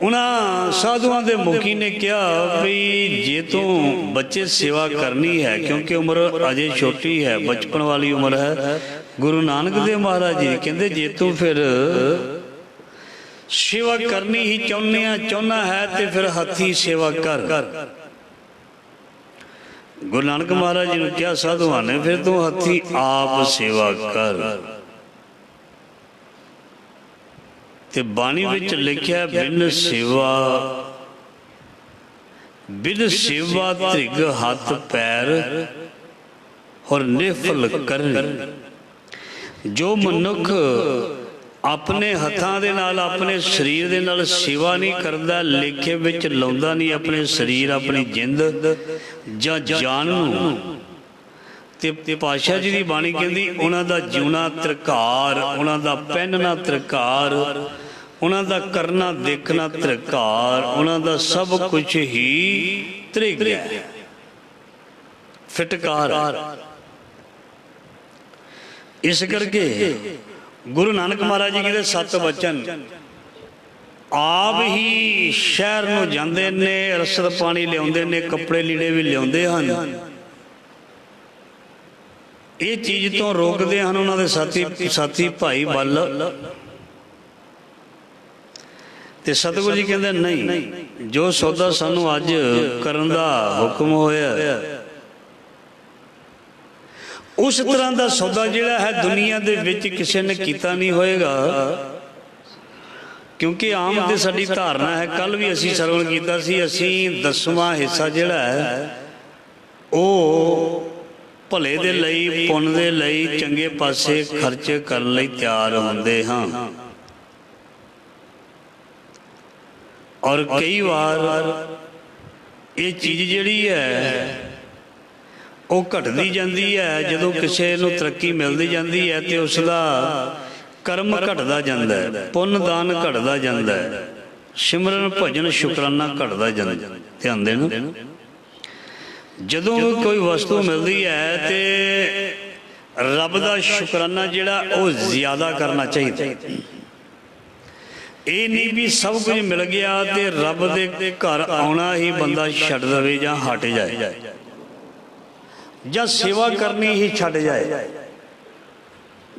ਉਹਨਾਂ ਸਾਧੂਆਂ ਦੇ ਮੁਖੀ ਨੇ ਕਿਹਾ ਵੀ ਜੇ ਤੂੰ ਬੱਚੇ ਸੇਵਾ ਕਰਨੀ ਹੈ, ਕਿਉਂਕਿ ਉਮਰ ਅਜੇ ਛੋਟੀ ਹੈ, ਬਚਪਨ ਵਾਲੀ ਉਮਰ ਹੈ, ਗੁਰੂ ਨਾਨਕ ਦੇਵ ਮਹਾਰਾਜ ਜੀ ਕਹਿੰਦੇ ਜੇ ਤੂੰ ਫਿਰ ਸੇਵਾ ਕਰਨੀ ਹੀ ਚਾਹੁੰਦਾ ਹੈ ਤੇ ਫਿਰ ਹੱਥੀਂ ਸੇਵਾ ਕਰ। ਗੁਰੂ ਨਾਨਕ ਮਹਾਰਾਜ ਜੀ ਨੂੰ ਕਿਹਾ ਸਾਧੂਆਂ ਨੇ ਫਿਰ ਤੂੰ ਹੱਥੀਂ ਆਪ ਸੇਵਾ ਕਰ। ਤੇ ਬਾਣੀ ਵਿੱਚ ਲਿਖਿਆ ਬਿਨ ਸੇਵਾ ਧ੍ਰਿਗ ਹੱਥ ਪੈਰ ਔਰ ਨਿਫਲ ਕਰਨ। ਜੋ ਮਨੁੱਖ ਆਪਣੇ ਹੱਥਾਂ ਦੇ ਨਾਲ, ਆਪਣੇ ਸਰੀਰ ਦੇ ਨਾਲ ਸੇਵਾ ਨਹੀਂ ਕਰਦਾ, ਲੇਖੇ ਵਿੱਚ ਲਾਉਂਦਾ ਨਹੀਂ ਆਪਣੇ ਸਰੀਰ, ਆਪਣੀ ਜਿੰਦ ਜਾਂ ਜਾਨ ਨੂੰ, ਤੇ ਪਾਤਸ਼ਾਹ ਜੀ ਦੀ ਬਾਣੀ ਕਹਿੰਦੀ ਉਹਨਾਂ ਦਾ ਜਿਉਣਾ ਤ੍ਰਿਕਾਰ, ਉਹਨਾਂ ਦਾ ਪਹਿਨਣਾ ਤ੍ਰਿਕਾਰ, ਉਹਨਾਂ ਦਾ ਕਰਨਾ ਦੇਖਣਾ ਤ੍ਰਿਕਾਰ, ਉਹਨਾਂ ਦਾ ਸਭ ਕੁਝ ਹੀ ਤ੍ਰਿਗ ਹੈ, ਫਿਟਕਾਰ। ਇਸ ਕਰਕੇ ਗੁਰੂ ਨਾਨਕ ਮਹਾਰਾਜ ਜੀ ਕਹਿੰਦੇ 7 ਬਚਨ ਆਪ ਹੀ ਸ਼ਹਿਰ ਨੂੰ ਜਾਂਦੇ ਨੇ, ਰਸਦ ਪਾਣੀ ਲਿਆਉਂਦੇ ਨੇ, ਕੱਪੜੇ ਲੀੜੇ ਵੀ ਲਿਆਉਂਦੇ ਹਨ। ਇਹ ਚੀਜ਼ ਤੋਂ ਰੋਕਦੇ ਹਨ ਉਹਨਾਂ ਦੇ ਸਾਥੀ ਭਾਈ ਬੱਲ। ਤੇ ਸਤਿਗੁਰੂ ਜੀ ਕਹਿੰਦੇ ਨਹੀਂ, ਜੋ ਸੌਦਾ ਸਾਨੂੰ ਅੱਜ ਕਰਨ ਦਾ ਹੁਕਮ ਹੋਇਆ ਉਸ ਤਰ੍ਹਾਂ ਦਾ ਸੌਦਾ ਜਿਹੜਾ ਹੈ ਦੁਨੀਆ ਦੇ ਵਿੱਚ ਕਿਸੇ ਨੇ ਕੀਤਾ ਨਹੀਂ ਹੋਏਗਾ। ਕਿਉਂਕਿ ਆਮ ਤੇ ਸਾਡੀ ਧਾਰਨਾ ਹੈ, ਕੱਲ ਵੀ ਅਸੀਂ ਸਰਵਣ ਕੀਤਾ ਸੀ, ਅਸੀਂ 10ਵਾਂ ਹਿੱਸਾ ਜਿਹੜਾ ਹੈ ਉਹ ਭਲੇ ਦੇ ਲਈ, ਪੁੰਨ ਦੇ ਲਈ, ਚੰਗੇ ਪਾਸੇ ਖਰਚ ਕਰਨ ਲਈ ਤਿਆਰ ਹੁੰਦੇ ਹਾਂ। ਔਰ ਕਈ ਵਾਰ ਇਹ ਚੀਜ਼ ਜਿਹੜੀ ਹੈ ਉਹ ਘਟਦੀ ਜਾਂਦੀ ਹੈ। ਜਦੋਂ ਕਿਸੇ ਨੂੰ ਤਰੱਕੀ ਮਿਲਦੀ ਜਾਂਦੀ ਹੈ ਤੇ ਉਸ ਦਾ ਕਰਮ ਘਟਦਾ ਜਾਂਦਾ ਹੈ, ਪੁੰਨ ਦਾਨ ਘਟਦਾ ਜਾਂਦਾ ਹੈ, ਸਿਮਰਨ ਭਜਨ ਸ਼ੁਕਰਾਨਾ ਘਟਦਾ ਜਾਂਦਾ। ਧਿਆਨ ਦੇਣਾ, ਜਦੋਂ ਕੋਈ ਵਸਤੂ ਮਿਲਦੀ ਹੈ ਤੇ ਰੱਬ ਦਾ ਸ਼ੁਕਰਾਨਾ ਜਿਹੜਾ ਉਹ ਜ਼ਿਆਦਾ ਕਰਨਾ ਚਾਹੀਦਾ। ਇਹ ਨਹੀਂ ਵੀ ਸਭ ਕੁਝ ਮਿਲ ਗਿਆ ਤੇ ਰੱਬ ਦੇ ਘਰ ਆਉਣਾ ਹੀ ਬੰਦਾ ਛੱਡ ਦੇਵੇ ਜਾਂ ਹਟ ਜਾਏ ਜਾਂ ਸੇਵਾ ਕਰਨੀ ਹੀ ਛੱਡ ਜਾਏ।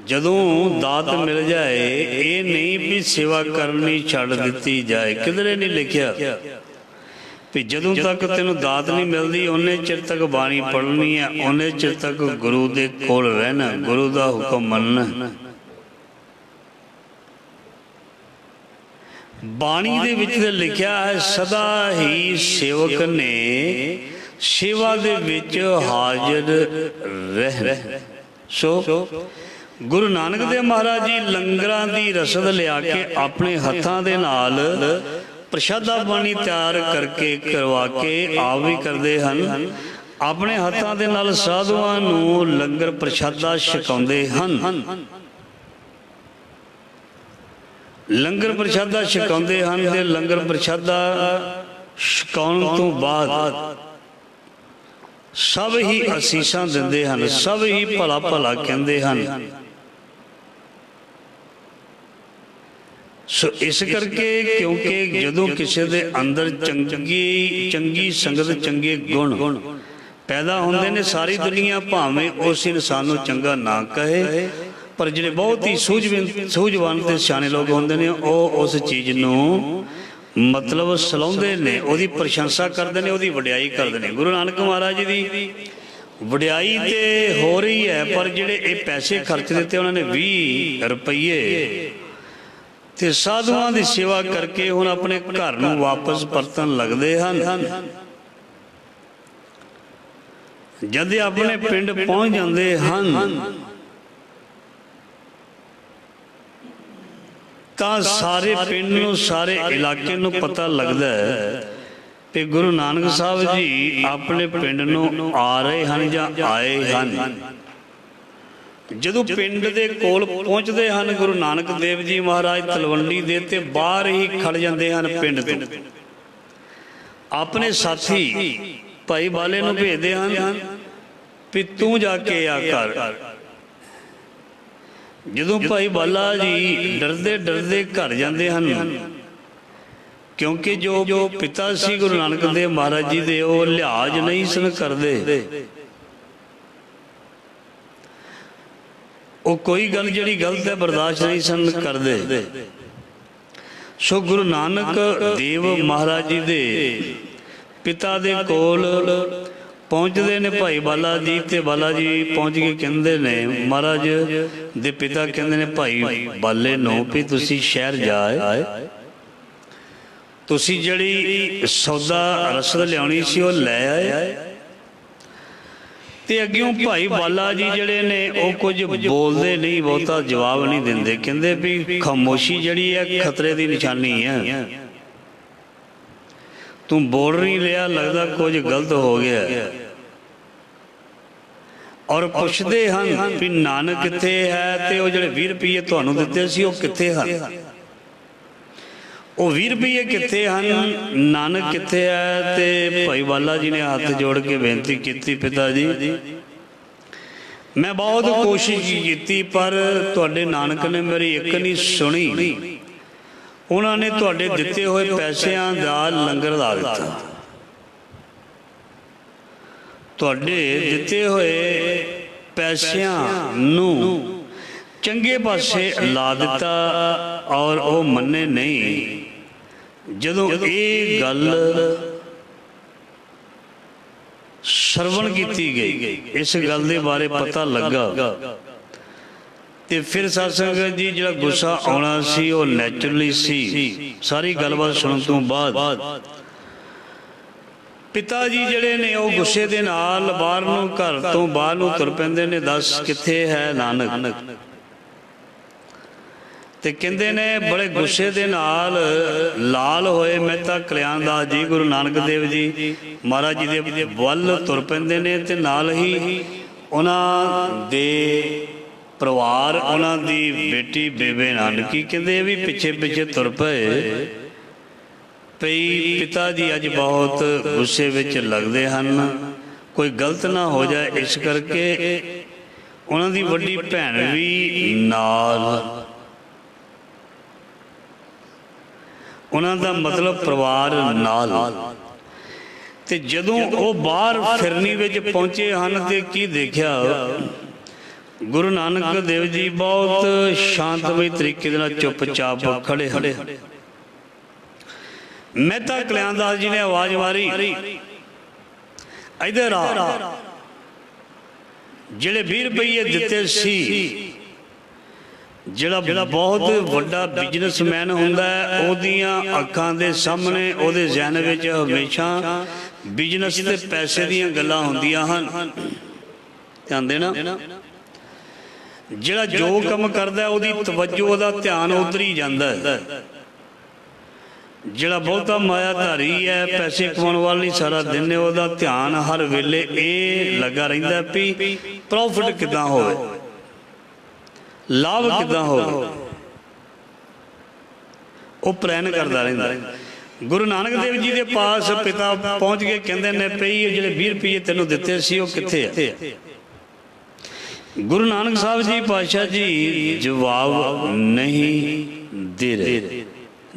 ਜਦੋਂ ਦਾਤ ਮਿਲ ਜਾਏ ਇਹ ਨਹੀਂ ਵੀ ਸੇਵਾ ਕਰਨੀ ਛੱਡ ਦਿੱਤੀ ਜਾਏ। ਕਿਧਰੇ ਨਹੀਂ ਲਿਖਿਆ ਵੀ ਜਦੋਂ ਤੱਕ ਤੈਨੂੰ ਦਾਤ ਨਹੀਂ ਮਿਲਦੀ ਓਨੇ ਚਿਰ ਤੱਕ ਬਾਣੀ ਪੜ੍ਹਨੀ ਹੈ, ਓਨੇ ਚਿਰ ਤੱਕ ਗੁਰੂ ਦੇ ਕੋਲ ਰਹਿਣਾ, ਗੁਰੂ ਦਾ ਹੁਕਮ ਮੰਨਣਾ। ਬਾਣੀ ਦੇ ਵਿੱਚ ਤਾਂ ਲਿਖਿਆ ਹੈ ਸਦਾ ਹੀ ਸੇਵਕ ਨੇ ਸੇਵਾ ਦੇ ਵਿੱਚ ਹਾਜ਼ਰ ਰਹਿ। ਸੋ ਗੁਰੂ ਨਾਨਕ ਦੇਵ ਮਹਾਰਾਜ ਜੀ ਲੰਗਰਾਂ ਦੀ ਰਸਦ ਲਿਆ ਕੇ ਆਪਣੇ ਹੱਥਾਂ ਦੇ ਨਾਲ ਪ੍ਰਸ਼ਾਦਾ ਪਾਣੀ ਤਿਆਰ ਕਰਕੇ ਕਰਵਾ ਕੇ ਆਪ ਵੀ ਕਰਦੇ ਹਨ। ਆਪਣੇ ਹੱਥਾਂ ਦੇ ਨਾਲ ਸਾਧੂਆਂ ਨੂੰ ਲੰਗਰ ਪ੍ਰਸ਼ਾਦਾ ਛਕਾਉਂਦੇ ਹਨ। ਲੰਗਰ ਪ੍ਰਸ਼ਾਦਾ ਛਕਾਉਂਦੇ ਹਨ ਤੇ ਲੰਗਰ ਪ੍ਰਸ਼ਾਦਾ ਛਕਾਉਣ ਤੋਂ ਬਾਅਦ ਸਭ ਹੀ ਅਸੀਸਾਂ ਦਿੰਦੇ ਹਨ, ਸਭ ਹੀ ਭਲਾ ਭਲਾ ਕਹਿੰਦੇ ਹਨ। ਸੋ ਇਸ ਕਰਕੇ ਕਿਉਂਕਿ ਜਦੋਂ ਕਿਸੇ ਦੇ ਅੰਦਰ ਚੰਗੀ ਸੰਗਤ, ਚੰਗੇ ਗੁਣ ਪੈਦਾ ਹੁੰਦੇ ਨੇ, ਸਾਰੀ ਦੁਨੀਆ ਭਾਵੇਂ ਉਸ ਇਨਸਾਨ ਨੂੰ ਚੰਗਾ ਨਾ ਕਹੇ, ਪਰ ਜਿਹੜੇ ਬਹੁਤ ਹੀ ਸੂਝਵਾਨ ਤੇ ਸਿਆਣੇ ਲੋਕ ਹੁੰਦੇ ਨੇ ਉਹ ਉਸ ਚੀਜ਼ ਨੂੰ ਮਤਲਬ ਸਲਾਹੁੰਦੇ ਨੇ, ਉਹਦੀ ਪ੍ਰਸ਼ੰਸਾ ਕਰਦੇ ਨੇ, ਉਹਦੀ ਵਡਿਆਈ ਕਰਦੇ ਨੇ। ਗੁਰੂ ਨਾਨਕ ਮਹਾਰਾਜ ਜੀ ਦੀ ਵਡਿਆਈ ਤੇ ਹੋ ਰਹੀ ਹੈ, ਪਰ ਜਿਹੜੇ ਇਹ ਪੈਸੇ ਖਰਚ ਦਿੱਤੇ ਉਹਨਾਂ ਨੇ 20 ਰੁਪਈਏ ਤੇ ਸਾਧੂਆਂ ਦੀ ਸੇਵਾ ਕਰਕੇ ਹੁਣ ਆਪਣੇ ਘਰ ਨੂੰ ਵਾਪਸ ਪਰਤਣ ਲੱਗਦੇ ਹਨ। ਜਦ ਆਪਣੇ ਪਿੰਡ ਪਹੁੰਚ ਜਾਂਦੇ ਹਨ ਤਾਂ ਸਾਰੇ ਪਿੰਡ ਨੂੰ, ਸਾਰੇ ਇਲਾਕੇ ਨੂੰ ਪਤਾ ਲੱਗਦਾ ਹੈ ਕਿ ਗੁਰੂ ਨਾਨਕ ਸਾਹਿਬ ਜੀ ਆਪਣੇ ਪਿੰਡ ਨੂੰ ਆ ਰਹੇ ਹਨ ਜਾਂ ਆਏ ਹਨ। ਜਦੋਂ ਪਿੰਡ ਦੇ ਕੋਲ ਪਹੁੰਚਦੇ ਹਨ ਗੁਰੂ ਨਾਨਕ ਦੇਵ ਜੀ ਮਹਾਰਾਜ ਤਲਵੰਡੀ ਦੇ ਤੇ ਬਾਹਰ ਹੀ ਖੜ ਜਾਂਦੇ ਹਨ ਪਿੰਡ ਤੋਂ। ਆਪਣੇ ਸਾਥੀ ਭਾਈ ਬਾਲੇ ਨੂੰ ਭੇਜਦੇ ਹਨ ਵੀ ਤੂੰ ਜਾ ਕੇ ਆ ਕਰ। ਜਦੋਂ ਭਾਈ ਬਾਲਾ ਜੀ ਡਰਦੇ ਡਰਦੇ ਘਰ ਜਾਂਦੇ ਹਨ, ਕਿਉਂਕਿ ਜੋ ਪਿਤਾ ਸੀ ਗੁਰੂ ਨਾਨਕ ਦੇਵ ਮਹਾਰਾਜ ਜੀ ਦੇ ਉਹ ਲਿਹਾਜ਼ ਨਹੀਂ ਸਨ ਕਰਦੇ। ਉਹ ਕੋਈ ਗੱਲ ਜਿਹੜੀ ਗਲਤ ਹੈ ਬਰਦਾਸ਼ਤ ਨਹੀਂ ਸਨ ਕਰਦੇ। ਸੋ ਗੁਰੂ ਨਾਨਕ ਦੇਵ ਮਹਾਰਾਜ ਜੀ ਦੇ ਪਿਤਾ ਦੇ ਕੋਲ ਪਹੁੰਚਦੇ ਨੇ ਭਾਈ ਬਾਲਾ ਜੀ, ਤੇ ਬਾਲਾ ਜੀ ਪਹੁੰਚ ਕੇ ਕਹਿੰਦੇ ਨੇ, ਮਹਾਰਾਜ ਦੇ ਪਿਤਾ ਕਹਿੰਦੇ ਨੇ ਭਾਈ ਬਾਲੇ ਨੂੰ ਵੀ ਤੁਸੀਂ ਸ਼ਹਿਰ ਜਾਏ, ਤੁਸੀਂ ਜਿਹੜੀ ਸੌਦਾ ਰਸਦ ਲਿਆਉਣੀ ਸੀ ਉਹ ਲੈ ਆਏ। ਤੇ ਅੱਗਿਓਂ ਭਾਈ ਬਾਲਾ ਜੀ ਜਿਹੜੇ ਨੇ ਉਹ ਕੁਝ ਬੋਲਦੇ ਨਹੀਂ, ਬਹੁਤਾ ਜਵਾਬ ਨਹੀਂ ਦਿੰਦੇ। ਕਹਿੰਦੇ ਵੀ ਖਾਮੋਸ਼ੀ ਜਿਹੜੀ ਹੈ ਖਤਰੇ ਦੀ ਨਿਸ਼ਾਨੀ ਹੈ, ਤੂੰ ਬੋਲ ਨਹੀਂ ਰਿਹਾ, ਲੱਗਦਾ ਕੁਝ ਗਲਤ ਹੋ ਗਿਆ। ਔਰ ਪੁੱਛਦੇ ਹਨ ਵੀ ਨਾਨਕ ਕਿੱਥੇ ਹੈ, ਤੇ ਉਹ ਜਿਹੜੇ 20 ਰੁਪਏ ਤੁਹਾਨੂੰ ਦਿੱਤੇ ਸੀ ਉਹ ਕਿੱਥੇ ਹਨ, ਉਹ 20 ਰੁਪਏ ਕਿੱਥੇ ਹਨ, ਨਾਨਕ ਕਿੱਥੇ ਹੈ। ਤੇ ਭਾਈ ਵਾਲਾ ਜੀ ਨੇ ਹੱਥ ਜੋੜ ਕੇ ਬੇਨਤੀ ਕੀਤੀ, ਪਿਤਾ ਜੀ ਮੈਂ ਬਹੁਤ ਕੋਸ਼ਿਸ਼ ਕੀਤੀ ਪਰ ਤੁਹਾਡੇ ਨਾਨਕ ਨੇ ਮੇਰੀ ਇੱਕ ਨਹੀਂ ਸੁਣੀ। ਉਹਨਾਂ ਨੇ ਤੁਹਾਡੇ ਦਿੱਤੇ ਹੋਏ ਪੈਸਿਆਂ ਦਾ ਲੰਗਰ ਲਾ ਦਿੱਤਾ, ਤੁਹਾਡੇ ਦਿੱਤੇ ਹੋਏ ਪੈਸਿਆਂ ਨੂੰ ਚੰਗੇ ਪਾਸੇ ਲਾ ਦਿੱਤਾ ਔਰ ਉਹ ਮੰਨੇ ਨਹੀਂ। ਜਦੋਂ ਇਹ ਗੱਲ ਸਰਵਣ ਕੀਤੀ ਗਈ, ਇਸ ਗੱਲ ਦੇ ਬਾਰੇ ਪਤਾ ਲੱਗਾ, ਤੇ ਫਿਰ ਸਾਧ ਸੰਗਤ ਜੀ ਜਿਹੜਾ ਗੁੱਸਾ ਆਉਣਾ ਸੀ ਉਹ ਨੈਚੁਰਲੀ ਸੀ। ਸਾਰੀ ਗੱਲਬਾਤ ਸੁਣਨ ਤੋਂ ਬਾਅਦ ਪਿਤਾ ਜੀ ਜਿਹੜੇ ਨੇ ਉਹ ਗੁੱਸੇ ਦੇ ਨਾਲ ਬਾਹਰ ਨੂੰ, ਘਰ ਤੋਂ ਬਾਹਰ ਨੂੰ ਤੁਰ ਪੈਂਦੇ ਨੇ, ਦੱਸ ਕਿੱਥੇ ਹੈ ਨਾਨਕ। ਤੇ ਕਹਿੰਦੇ ਨੇ ਬੜੇ ਗੁੱਸੇ ਦੇ ਨਾਲ ਲਾਲ ਹੋਏ ਮਹਿਤਾ ਕਲਿਆਣਦਾਸ ਜੀ ਗੁਰੂ ਨਾਨਕ ਦੇਵ ਜੀ ਮਹਾਰਾਜ ਜੀ ਦੇ ਵੱਲ ਤੁਰ ਪੈਂਦੇ ਨੇ, ਤੇ ਨਾਲ ਹੀ ਉਹਨਾਂ ਦੇ ਪਰਿਵਾਰ, ਉਹਨਾਂ ਦੀ ਬੇਟੀ ਬੇਬੇ ਨਾਨਕੀ ਕਹਿੰਦੇ ਵੀ ਪਿੱਛੇ ਪਿੱਛੇ ਤੁਰ ਪਏ ਪਈ ਪਿਤਾ ਜੀ ਅੱਜ ਬਹੁਤ ਗੁੱਸੇ ਵਿੱਚ ਲੱਗਦੇ ਹਨ, ਕੋਈ ਗਲਤ ਨਾ ਹੋ ਜਾਏ, ਇਸ ਕਰਕੇ ਉਹਨਾਂ ਦੀ ਵੱਡੀ ਭੈਣ ਵੀ ਨਾਲ, ਉਹਨਾਂ ਦਾ ਮਤਲਬ ਪਰਿਵਾਰ ਨਾਲ। ਤੇ ਜਦੋਂ ਉਹ ਬਾਹਰ ਫਿਰਨੀ ਵਿੱਚ ਪਹੁੰਚੇ ਹਨ ਤੇ ਕੀ ਦੇਖਿਆ, ਗੁਰੂ ਨਾਨਕ ਦੇਵ ਜੀ ਬਹੁਤ ਸ਼ਾਂਤਮਈ ਤਰੀਕੇ ਦੇ ਨਾਲ ਚੁੱਪਚਾਪ ਖੜੇ ਖੜੇ। ਮਹਿਤਾ ਕਲਿਆਣਦਾਸ ਜੀ ਨੇ ਆਵਾਜ਼ ਮਾਰੀ, ਇੱਧਰ ਆ। ਜਿਹੜੇ 20 ਰੁਪਏ ਦਿੱਤੇ ਸੀ, ਜਿਹੜਾ ਬਹੁਤ ਵੱਡਾ ਬਿਜ਼ਨਸਮੈਨ ਹੁੰਦਾ ਹੈ, ਉਹਦੀਆਂ ਅੱਖਾਂ ਦੇ ਸਾਹਮਣੇ, ਉਹਦੇ ਜ਼ਿਹਨ ਵਿੱਚ ਹਮੇਸ਼ਾ ਬਿਜ਼ਨਸ ਤੇ ਪੈਸੇ ਦੀਆਂ ਗੱਲਾਂ ਹੁੰਦੀਆਂ ਹਨ। ਧਿਆਨ ਦੇਣਾ, ਜਿਹੜਾ ਜੋ ਕੰਮ ਕਰਦਾ ਉਹਦੀ ਤਵੱਜੋ, ਉਹਦਾ ਧਿਆਨ ਉੱਧਰ ਹੀ ਜਾਂਦਾ ਹੈ। ਜਿਹੜਾ ਬਹੁਤਾ ਮਾਇਆਧਾਰੀ ਹੈ, ਪੈਸੇ ਕਮਾਉਣ ਵਾਲਾ ਨਹੀਂ ਸਾਰਾ ਦਿਨ ਨੇ, ਉਹਦਾ ਧਿਆਨ ਹਰ ਵੇਲੇ ਇਹ ਲੱਗਾ ਰਹਿੰਦਾ ਵੀ ਪ੍ਰੋਫਿਟ ਕਿੱਦਾਂ ਹੋਵੇ, ਲਾਭ ਕਿੱਦਾਂ ਹੋਵੇ, ਉਹ ਪਲਾਨ ਕਰਦਾ ਰਹਿੰਦਾ। ਗੁਰੂ ਨਾਨਕ ਦੇਵ ਜੀ ਦੇ ਪਾਸ ਪਿਤਾ ਪਹੁੰਚ ਕੇ ਕਹਿੰਦੇ ਨੇ ਪਈ ਜਿਹੜੇ 20 ਰੁਪਏ ਤੈਨੂੰ ਦਿੱਤੇ ਸੀ ਉਹ ਕਿੱਥੇ ਆ। ਗੁਰੂ ਨਾਨਕ ਸਾਹਿਬ ਜੀ ਪਾਤਸ਼ਾਹ ਜੀ ਜਵਾਬ ਨਹੀਂ ਦੇ ਰਹੇ,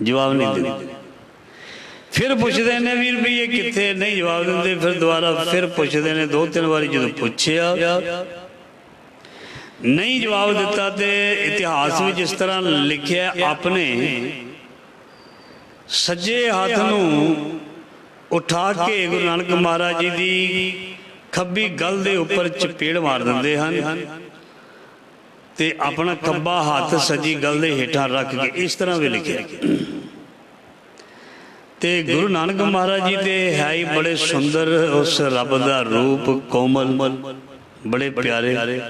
ਜਵਾਬ ਨਹੀਂ ਦਿੰਦੇ। ਫਿਰ ਪੁੱਛਦੇ ਨੇ 20 ਰੁਪਏ ਕਿੱਥੇ, ਨਹੀਂ ਜਵਾਬ ਦਿੰਦੇ। ਫਿਰ ਦੁਬਾਰਾ ਫਿਰ ਪੁੱਛਦੇ ਨੇ, 2-3 ਵਾਰੀ ਜਦੋਂ ਪੁੱਛਿਆ ਨਹੀਂ ਜਵਾਬ ਦਿੱਤਾ। ਤੇ ਇਤਿਹਾਸ ਵਿੱਚ ਇਸ ਤਰ੍ਹਾਂ ਲਿਖਿਆ, ਆਪਣੇ ਸੱਜੇ ਹੱਥ ਨੂੰ ਉਠਾ ਕੇ ਗੁਰੂ ਨਾਨਕ ਮਹਾਰਾਜ ਜੀ ਦੀ ਖੱਬੀ ਗਲ ਦੇ ਉੱਪਰ ਚਪੇੜ ਮਾਰ ਦਿੰਦੇ ਹਨ, ਤੇ ਆਪਣਾ ਖੱਬਾ ਹੱਥ ਸੱਜੀ ਗਲ ਦੇ ਹੇਠਾਂ ਰੱਖ ਕੇ, ਇਸ ਤਰ੍ਹਾਂ ਵੀ ਲਿਖਿਆ। ਤੇ ਗੁਰੂ ਨਾਨਕ ਮਹਾਰਾਜ ਜੀ ਦੇ ਹੈ ਹੀ ਬੜੇ ਸੁੰਦਰ, ਉਸ ਰੱਬ ਦਾ ਰੂਪ ਕੋਮਲ, ਬੜੇ ਪਿਆਰੇ।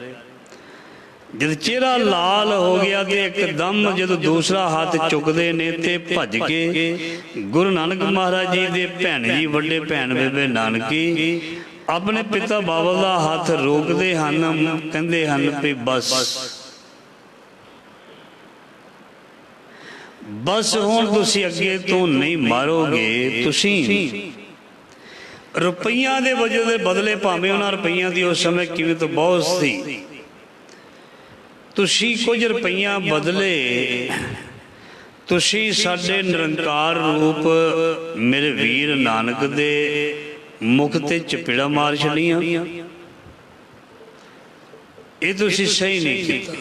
ਜਦ ਚਿਹਰਾ ਲਾਲ ਹੋ ਗਿਆ ਤੇ ਇੱਕਦਮ ਜਦੋਂ ਦੂਸਰਾ ਹੱਥ ਚੁੱਕਦੇ ਨੇ ਤੇ ਭੱਜ ਕੇ ਗੁਰੂ ਨਾਨਕ ਮਹਾਰਾਜ ਜੀ ਦੇ ਭੈਣ ਜੀ, ਵੱਡੇ ਭੈਣ ਬੇਬੇ ਨਾਨਕੀ, ਆਪਣੇ ਪਿਤਾ ਬਾਬਲ ਦਾ ਹੱਥ ਰੋਕਦੇ ਹਨ, ਕਹਿੰਦੇ ਹਨ ਵੀ ਬਸ ਬਸ ਹੁਣ ਤੁਸੀਂ ਅੱਗੇ ਤੋਂ ਨਹੀਂ ਮਾਰੋਗੇ। ਤੁਸੀਂ ਰੁਪਈਆਂ ਦੇ ਬਦਲੇ, ਭਾਵੇਂ ਉਹਨਾਂ ਰੁਪਈਆਂ ਦੀ ਉਸ ਸਮੇਂ ਕੀਮਤ ਬਹੁਤ ਸੀ, ਤੁਸੀਂ ਕੁਝ ਰੁਪਈਆਂ ਬਦਲੇ ਤੁਸੀਂ ਸਾਡੇ ਨਿਰੰਕਾਰ ਰੂਪ ਮੇਰੇ ਵੀਰ ਨਾਨਕ ਦੇ ਮੁਖ ਤੇ ਚਪੇੜਾ ਮਾਰ ਛੱਡੀਆਂ। ਇਹ ਤੁਸੀਂ ਸਹੀ ਨਹੀਂ ਕੀਤਾ।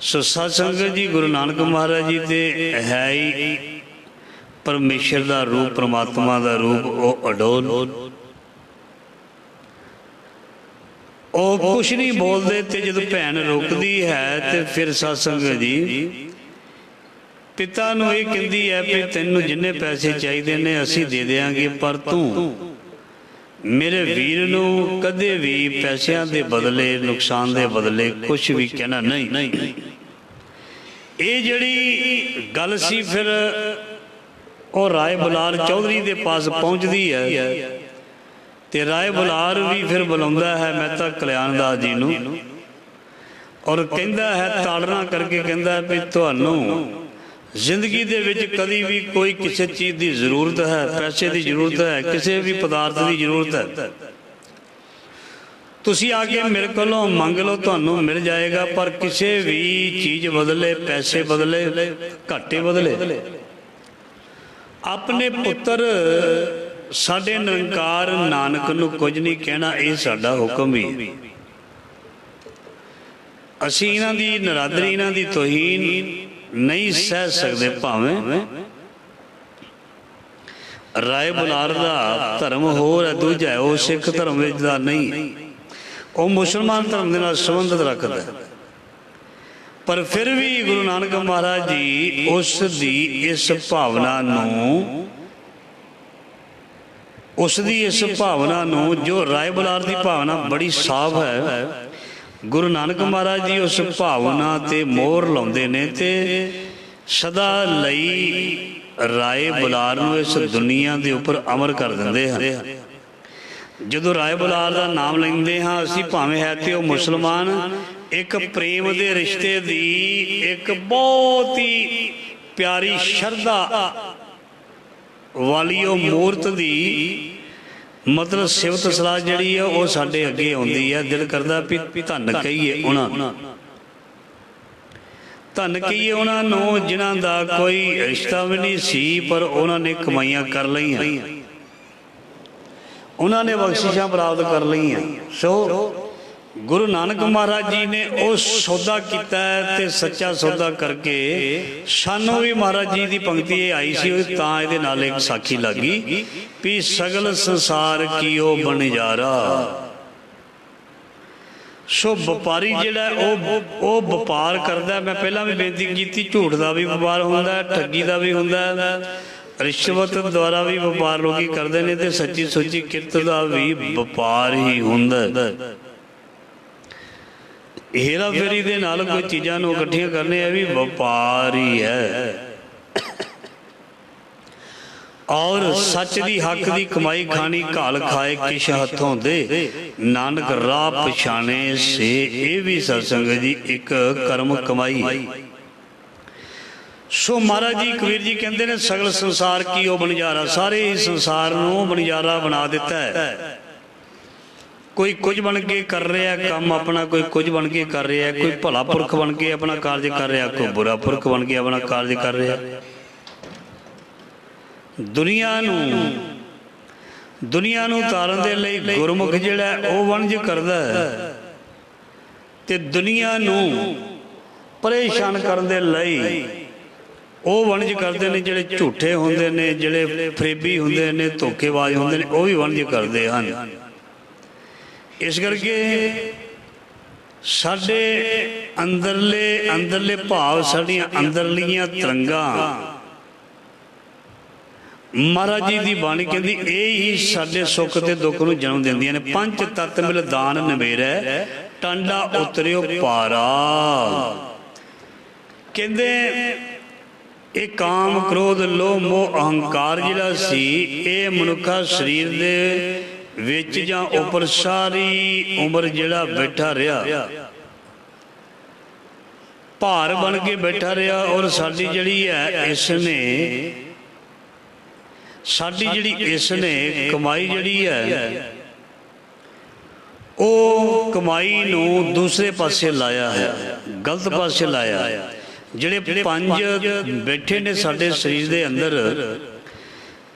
ਸੋ ਸਾਧ ਸੰਗਤ ਜੀ, ਗੁਰੂ ਨਾਨਕ ਮਹਾਰਾਜ ਜੀ ਤੇ ਹੈ ਹੀ ਪਰਮੇਸ਼ਰ ਦਾ ਰੂਪ, ਪ੍ਰਮਾਤਮਾ ਦਾ ਰੂਪ, ਉਹ ਅਡੋਲ, ਉਹ ਕੁਛ ਨਹੀਂ ਬੋਲਦੇ। ਤੇ ਜਦੋਂ ਭੈਣ ਰੁਕਦੀ ਹੈ ਤੇ ਫਿਰ ਸਾਧ ਸੰਗਤ ਜੀ ਪਿਤਾ ਨੂੰ ਇਹ ਕਹਿੰਦੀ ਹੈ ਵੀ ਤੈਨੂੰ ਜਿੰਨੇ ਪੈਸੇ ਚਾਹੀਦੇ ਨੇ ਅਸੀਂ ਦੇ ਦਿਆਂਗੇ, ਪਰ ਤੂੰ ਮੇਰੇ ਵੀਰ ਨੂੰ ਕਦੇ ਵੀ ਪੈਸਿਆਂ ਦੇ ਬਦਲੇ, ਨੁਕਸਾਨ ਦੇ ਬਦਲੇ ਕੁਛ ਵੀ ਕਹਿਣਾ ਨਹੀਂ। ਇਹ ਜਿਹੜੀ ਗੱਲ ਸੀ ਫਿਰ ਉਹ ਰਾਏ ਬੁਲਾਰ ਚੌਧਰੀ ਦੇ ਪਾਸ ਪਹੁੰਚਦੀ ਹੈ ਤੇ ਰਾਏ ਬੁਲਾਰ ਵੀ ਫਿਰ ਬੁਲਾਉਂਦਾ ਹੈ ਮਹਿਤਾ ਕਲਿਆਣ ਦਾਸ ਜੀ ਨੂੰ ਔਰ ਕਹਿੰਦਾ ਹੈ ਤਾੜਨਾ ਕਰਕੇ ਕਹਿੰਦਾ ਵੀ ਤੁਹਾਨੂੰ ਜ਼ਿੰਦਗੀ ਦੇ ਵਿੱਚ ਕਦੀ ਵੀ ਕੋਈ ਕਿਸੇ ਚੀਜ਼ ਦੀ ਜ਼ਰੂਰਤ ਹੈ, ਪੈਸੇ ਦੀ ਜ਼ਰੂਰਤ ਹੈ, ਕਿਸੇ ਵੀ ਪਦਾਰਥ ਦੀ ਜ਼ਰੂਰਤ ਹੈ, ਤੁਸੀਂ ਆ ਕੇ ਮੇਰੇ ਕੋਲੋਂ ਮੰਗ ਲਓ, ਤੁਹਾਨੂੰ ਮਿਲ ਜਾਏਗਾ। ਪਰ ਕਿਸੇ ਵੀ ਚੀਜ਼ ਬਦਲੇ, ਪੈਸੇ ਬਦਲੇ, ਘਾਟੇ ਬਦਲੇ ਆਪਣੇ ਪੁੱਤਰ ਸਾਡੇ ਨਿਰੰਕਾਰ ਨਾਨਕ ਨੂੰ ਕੁਝ ਨਹੀਂ ਕਹਿਣਾ, ਇਹ ਸਾਡਾ ਹੁਕਮ ਹੀ। ਅਸੀਂ ਇਹਨਾਂ ਦੀ ਨਰਾਦਰੀ, ਇਹਨਾਂ ਦੀ ਤੋਹੀਨ ਨਹੀਂ ਸਹਿ ਸਕਦੇ। ਭਾਵੇਂ ਰਾਏ ਬੁਲਾਰ ਦਾ ਧਰਮ ਹੋਰ ਹੈ, ਦੂਜਾ ਹੈ ਉਹ ਸਿੱਖ ਧਰਮ ਵਿੱਚ ਦਾ ਨਹੀਂ, ਉਹ ਮੁਸਲਮਾਨ ਧਰਮ ਦੇ ਨਾਲ ਸੰਬੰਧਿਤ ਰੱਖਦਾ ਹੈ। ਪਰ ਫਿਰ ਵੀ ਗੁਰੂ ਨਾਨਕ ਮਹਾਰਾਜ ਜੀ ਉਸ ਦੀ ਇਸ ਭਾਵਨਾ ਨੂੰ, ਉਸ ਦੀ ਇਸ ਭਾਵਨਾ ਨੂੰ, ਜੋ ਰਾਏ ਬੁਲਾਰ ਦੀ ਭਾਵਨਾ ਬੜੀ ਸਾਫ਼ ਹੈ, ਗੁਰੂ ਨਾਨਕ ਮਹਾਰਾਜ ਜੀ ਉਸ ਭਾਵਨਾ ਤੇ ਮੋਹਰ ਲਾਉਂਦੇ ਨੇ ਤੇ ਸਦਾ ਲਈ ਰਾਏ ਬੁਲਾਰ ਨੂੰ ਇਸ ਦੁਨੀਆ ਦੇ ਉੱਪਰ ਅਮਰ ਕਰ ਦਿੰਦੇ ਹਨ। ਜਦੋਂ ਰਾਏ ਬੁਲਾਰ ਦਾ ਨਾਮ ਲੈਂਦੇ ਹਾਂ ਅਸੀਂ, ਭਾਵੇਂ ਹੈ ਤੇ ਉਹ ਮੁਸਲਮਾਨ, ਇੱਕ ਪ੍ਰੇਮ ਦੇ ਰਿਸ਼ਤੇ ਦੀ ਇੱਕ ਬਹੁਤ ਹੀ ਪਿਆਰੀ ਸ਼ਰਧਾ ਵਾਲੀ ਉਹ ਮੂਰਤ ਦੀ ਮਤਲਬ ਸਿਫਤ ਸਲਾਹ ਜਿਹੜੀ ਹੈ ਉਹ ਸਾਡੇ ਅੱਗੇ ਆਉਂਦੀ ਹੈ। ਦਿਲ ਕਰਦਾ ਵੀ ਧੰਨ ਕਹੀਏ ਉਹਨਾਂ ਨੂੰ, ਧੰਨ ਕਹੀਏ ਉਹਨਾਂ ਨੂੰ ਜਿਨ੍ਹਾਂ ਦਾ ਕੋਈ ਰਿਸ਼ਤਾ ਵੀ ਨਹੀਂ ਸੀ, ਪਰ ਉਹਨਾਂ ਨੇ ਕਮਾਈਆਂ ਕਰ ਲਈਆਂ, ਉਹਨਾਂ ਨੇ ਬਖਸ਼ਿਸ਼ਾਂ ਪ੍ਰਾਪਤ ਕਰ ਲਈਆਂ। ਸੋ ਗੁਰੂ ਨਾਨਕ ਮਹਾਰਾਜ ਜੀ ਨੇ ਉਹ ਸੌਦਾ ਕੀਤਾ ਤੇ ਸੱਚਾ ਸੌਦਾ ਕਰਕੇ ਸਾਨੂੰ ਵੀ ਮਹਾਰਾਜ ਜੀ ਦੀ ਪੰਕਤੀ ਇਹ ਆਈ ਸੀ, ਤਾਂ ਇਹਦੇ ਨਾਲ ਇੱਕ ਸਾਖੀ ਲੱਗੀ ਵੀ ਸਗਲ ਸੰਸਾਰ ਕੀਓ ਬਣਜਾਰਾ। ਸੋ ਵਪਾਰੀ ਜਿਹੜਾ ਉਹ ਵਪਾਰ ਕਰਦਾ। ਮੈਂ ਪਹਿਲਾਂ ਵੀ ਬੇਨਤੀ ਕੀਤੀ, ਝੂਠ ਦਾ ਵੀ ਵਪਾਰ ਹੁੰਦਾ, ਠੱਗੀ ਦਾ ਵੀ ਹੁੰਦਾ, ਰਿਸ਼ਵਤ ਦੁਆਰਾ ਵੀ ਵਪਾਰ ਲੋਕੀ ਕਰਦੇ ਨੇ, ਤੇ ਸੱਚੀ ਸੁੱਚੀ ਕਿਰਤ ਦਾ ਵੀ ਵਪਾਰ ਹੀ ਹੁੰਦਾ। ਹੇਰਾ ਫੇਰੀ ਦੇ ਨਾਲ ਕੋਈ ਚੀਜ਼ਾਂ ਨੂੰ ਇਕੱਠੀਆਂ ਕਰਨੇ, ਇਹ ਵੀ ਵਪਾਰ ਹੀ ਹੈ। ਔਰ ਸੱਚ ਦੀ ਹੱਕ ਦੀ ਕਮਾਈ ਖਾਣੀ, ਘਾਲ ਖਾਏ ਕਿਛ ਹੱਥੋਂ ਦੇ, ਨਾਨਕ ਰਾਹ ਪਛਾਣੇ ਸੇ। ਇਹ ਵੀ ਸਤਸੰਗ ਜੀ ਇੱਕ ਕਰਮ ਕਮਾਈ। ਸੋ ਮਹਾਰਾਜ ਜੀ ਕਬੀਰ ਜੀ ਕਹਿੰਦੇ ਨੇ ਸਗਲ ਸੰਸਾਰ ਕੀ ਉਹ ਬਣਜਾਰਾ, ਸਾਰੇ ਹੀ ਸੰਸਾਰ ਨੂੰ ਬਣਜਾਰਾ ਬਣਾ ਦਿੱਤਾ ਹੈ। ਕੋਈ ਕੁਝ ਬਣ ਕੇ ਕਰ ਰਿਹਾ ਕੰਮ ਆਪਣਾ, ਕੋਈ ਕੁਝ ਬਣ ਕੇ ਕਰ ਰਿਹਾ, ਕੋਈ ਭਲਾ ਪੁਰਖ ਬਣ ਕੇ ਆਪਣਾ ਕਾਰਜ ਕਰ ਰਿਹਾ, ਕੋਈ ਬੁਰਾ ਪੁਰਖ ਬਣ ਕੇ ਆਪਣਾ ਕਾਰਜ ਕਰ ਰਿਹਾ। ਦੁਨੀਆ ਨੂੰ ਤਾਰਨ ਦੇ ਲਈ ਗੁਰਮੁਖ ਜਿਹੜਾ ਉਹ ਵਣਜ ਕਰਦਾ ਹੈ, ਤੇ ਦੁਨੀਆ ਨੂੰ ਪਰੇਸ਼ਾਨ ਕਰਨ ਦੇ ਲਈ ਉਹ ਵਣਜ ਕਰਦੇ ਨੇ। ਜਿਹੜੇ ਝੂਠੇ ਹੁੰਦੇ ਨੇ, ਜਿਹੜੇ ਫਰੇਬੀ ਹੁੰਦੇ ਨੇ, ਧੋਖੇਬਾਜ਼ ਹੁੰਦੇ ਨੇ, ਉਹ ਵੀ ਵਣਜ ਕਰਦੇ ਹਨ। ਇਸ ਕਰਕੇ ਸਾਡੇ ਅੰਦਰਲੇ ਭਾਵ, ਸਾਡੀਆਂ ਅੰਦਰਲੀਆਂ ਤਰੰਗਾਂ, ਮਹਾਰਾਜ ਜੀ ਦੀ ਬਾਣੀ ਕਹਿੰਦੀ ਇਹ ਹੀ ਸਾਡੇ ਸੁੱਖ ਤੇ ਦੁੱਖ ਨੂੰ ਜਨਮ ਦਿੰਦੀਆਂ ਨੇ। ਪੰਜ ਤਤ ਮਿਲ ਦਾਨ ਨਵੇਰੈ, ਟਾਂਡਾ ਉਤਰਿਓ ਪਾਰਾ। ਕਹਿੰਦੇ ਇਹ ਕਾਮ ਕ੍ਰੋਧ ਲੋਭ ਮੋਹ ਅਹੰਕਾਰ ਜਿਹੜਾ ਸੀ, ਇਹ ਮਨੁੱਖਾ ਸਰੀਰ ਦੇ ਵਿੱਚ ਜਾਂ ਉੱਪਰ ਸਾਰੀ ਉਮਰ ਜਿਹੜਾ ਬੈਠਾ ਰਿਹਾ, ਭਾਰ ਬਣ ਕੇ ਬੈਠਾ ਰਿਹਾ। ਔਰ ਸਾਡੀ ਜਿਹੜੀ ਹੈ ਇਸ ਨੇ ਕਮਾਈ ਜਿਹੜੀ ਹੈ, ਉਹ ਕਮਾਈ ਨੂੰ ਦੂਸਰੇ ਪਾਸੇ ਲਾਇਆ ਹੈ, ਗਲਤ ਪਾਸੇ ਲਾਇਆ ਹੈ। ਜਿਹੜੇ ਪੰਜ ਬੈਠੇ ਨੇ ਸਾਡੇ ਸਰੀਰ ਦੇ ਅੰਦਰ,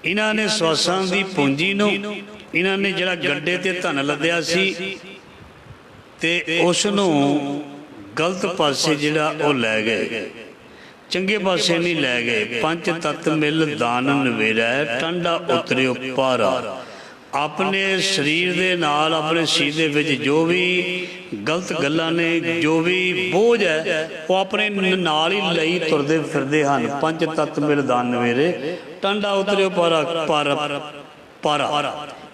ਇਹਨਾਂ ਨੇ ਸਵਾਸਾਂ ਦੀ ਪੂੰਜੀ ਨੂੰ, ਇਹਨਾਂ ਨੇ ਜਿਹੜਾ ਗੱਡੇ ਤੇ ਧਨ ਲੱਦਿਆ ਸੀ ਤੇ ਉਸ ਨੂੰ ਗਲਤ ਪਾਸੇ ਜਿਹੜਾ ਉਹ ਲੈ ਗਏ, ਚੰਗੇ ਪਾਸੇ ਨਹੀਂ ਲੈ ਗਏ। ਪੰਜ ਤਤ ਮਿਲ ਦਾਨ ਨਵੇਰੈ, ਟਾਂਡਾ ਉਤਰਿਓ ਪਾਰਾ। ਆਪਣੇ ਸਰੀਰ ਦੇ ਨਾਲ, ਆਪਣੇ ਸਰੀਰ ਦੇ ਵਿੱਚ ਜੋ ਵੀ ਗਲਤ ਗੱਲਾਂ ਨੇ, ਜੋ ਵੀ ਬੋਝ ਹੈ, ਉਹ ਆਪਣੇ ਨਾਲ ਹੀ ਲਈ ਤੁਰਦੇ ਫਿਰਦੇ ਹਨ। ਪੰਜ ਤਤ ਮਿਲ ਦਾਨ ਨਵੇਰੇ, ਟਾਂਡਾ ਉਤਰਿਓ ਪਾਰਾ।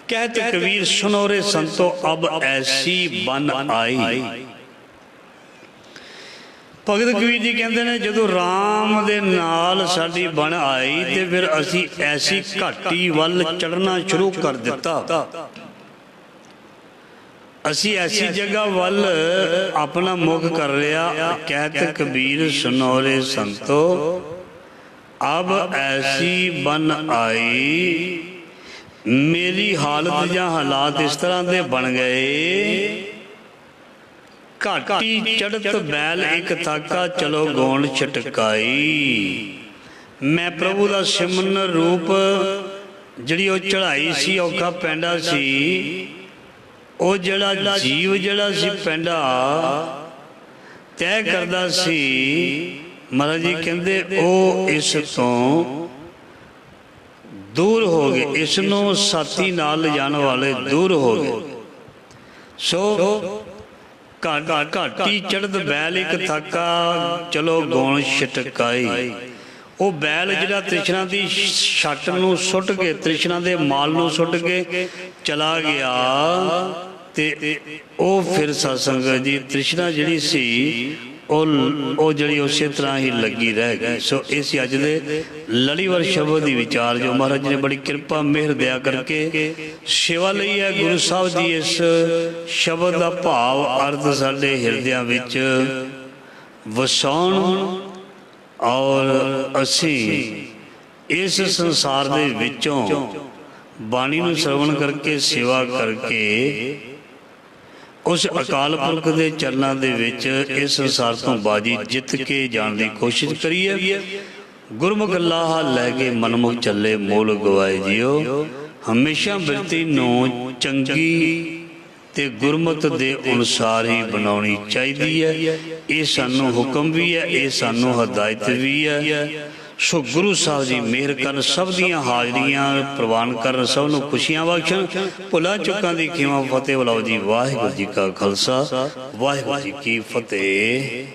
कहते कबीर सुनो रे संतो अब ऐसी बन आई। भगत कबीर जी कहते हैं जो राम दे नाल साडी बन आई ते फिर असी ऐसी घाटी वल चढ़ना शुरू कर दिता। असी ऐसी जगह वल अपना मुख कर लिया। कहत कबीर सुनोरे संतो अब ऐसी बन आई। मेरी हालत या हालात इस तरह के बन गए। घाटी चढ़त बैल एक थाका चलो गोंड छटकाई। मैं प्रभु का सिमरन रूप जिहड़ी वो चढ़ाई सी औखा पैंडा सी ਉਹ ਜਿਹੜਾ ਜੀਵ ਜਿਹੜਾ ਸੀ ਪੈਂਡਾ ਤੈਅ ਕਰਦਾ ਸੀ। ਮਹਾਰਾਜ ਜੀ ਕਹਿੰਦੇ ਉਹ ਇਸ ਤੋਂ ਦੂਰ ਹੋ ਗਏ, ਇਸ ਨੂੰ ਸਾਥੀ ਨਾਲ ਲਿਜਾਣ ਵਾਲੇ ਦੂਰ ਹੋ ਗਏ। ਸੋ ਘਾਟੀ ਚੜ੍ਹਦ ਬੈਲ ਇੱਕ ਥਾਕਾ ਚਲੋ ਗੌਣ ਛਟਕਾਈ। ਉਹ ਬੈਲ ਜਿਹੜਾ ਤ੍ਰਿਸ਼ਨਾ ਦੀ ਛੱਟ ਨੂੰ ਸੁੱਟ ਕੇ, ਤ੍ਰਿਸ਼ਨਾ ਦੇ ਮਾਲ ਨੂੰ ਸੁੱਟ ਕੇ ਚਲਾ ਗਿਆ ਤੇ ਉਹ ਫਿਰ ਸਤਸੰਗ ਜੀ ਤ੍ਰਿਸ਼ਨਾ ਜਿਹੜੀ ਸੀ ਉਹ ਜਿਹੜੀ ਉਸੇ ਤਰ੍ਹਾਂ ਹੀ ਲੱਗੀ ਰਹਿ ਗਈ। ਸੋ ਇਹ ਸੀ ਅੱਜ ਦੇ ਲੜੀਵਾਰ ਸ਼ਬਦ ਦੀ ਵਿਚਾਰ ਜੋ ਮਹਾਰਾਜ ਜੀ ਨੇ ਬੜੀ ਕਿਰਪਾ ਮਿਹਰ ਦਿਆ ਕਰਕੇ ਸੇਵਾ ਲਈ ਹੈ। ਗੁਰੂ ਸਾਹਿਬ ਦੀ ਇਸ ਸ਼ਬਦ ਦਾ ਭਾਵ ਅਰਥ ਸਾਡੇ ਹਿਰਦਿਆਂ ਵਿੱਚ ਵਸਾਉਣ ਔਰ ਅਸੀਂ ਇਸ ਸੰਸਾਰ ਦੇ ਵਿੱਚੋਂ ਬਾਣੀ ਨੂੰ ਸਰਵਣ ਕਰਕੇ ਸੇਵਾ ਕਰਕੇ ਉਸ ਅਕਾਲ ਪੁਰਖ ਦੇ ਚਰਨਾਂ ਦੇ ਵਿੱਚ ਇਸ ਸੰਸਾਰ ਤੋਂ ਬਾਜੀ ਜਿੱਤ ਕੇ ਜਾਣ ਦੀ ਕੋਸ਼ਿਸ਼ ਕਰੀਏ। ਗੁਰਮੁਖ ਅੱਲਾਹ ਲੈ ਕੇ ਮਨਮੁਖ ਚੱਲੇ ਮੋਲ ਗਵਾਏ ਜਿਓ। ਹਮੇਸ਼ਾ ਬਿਰਤੀ ਨੂੰ ਚੰਗੀ ਤੇ ਗੁਰਮਤ ਦੇ ਅਨੁਸਾਰ ਹੀ ਬਣਾਉਣੀ ਚਾਹੀਦੀ ਹੈ। ਇਹ ਸਾਨੂੰ ਹੁਕਮ ਵੀ ਹੈ, ਇਹ ਸਾਨੂੰ ਹਦਾਇਤ ਵੀ ਹੈ। ਸੋ ਗੁਰੂ ਸਾਹਿਬ ਜੀ ਮਿਹਰ ਕਰਨ, ਸਭ ਦੀਆਂ ਹਾਜ਼ਰੀਆਂ ਪ੍ਰਵਾਨ ਕਰਨ, ਸਭ ਨੂੰ ਖੁਸ਼ੀਆਂ ਬਖਸ਼ਣ। ਭੁੱਲਾਂ ਚੁੱਕਾਂ ਦੀ ਖਿਮਾ ਫਤਿਹ ਬੁਲਾਓ ਜੀ। ਵਾਹਿਗੁਰੂ ਜੀ ਕਾ ਖਾਲਸਾ, ਵਾਹਿਗੁਰੂ ਜੀ ਕੀ ਫਤਿਹ।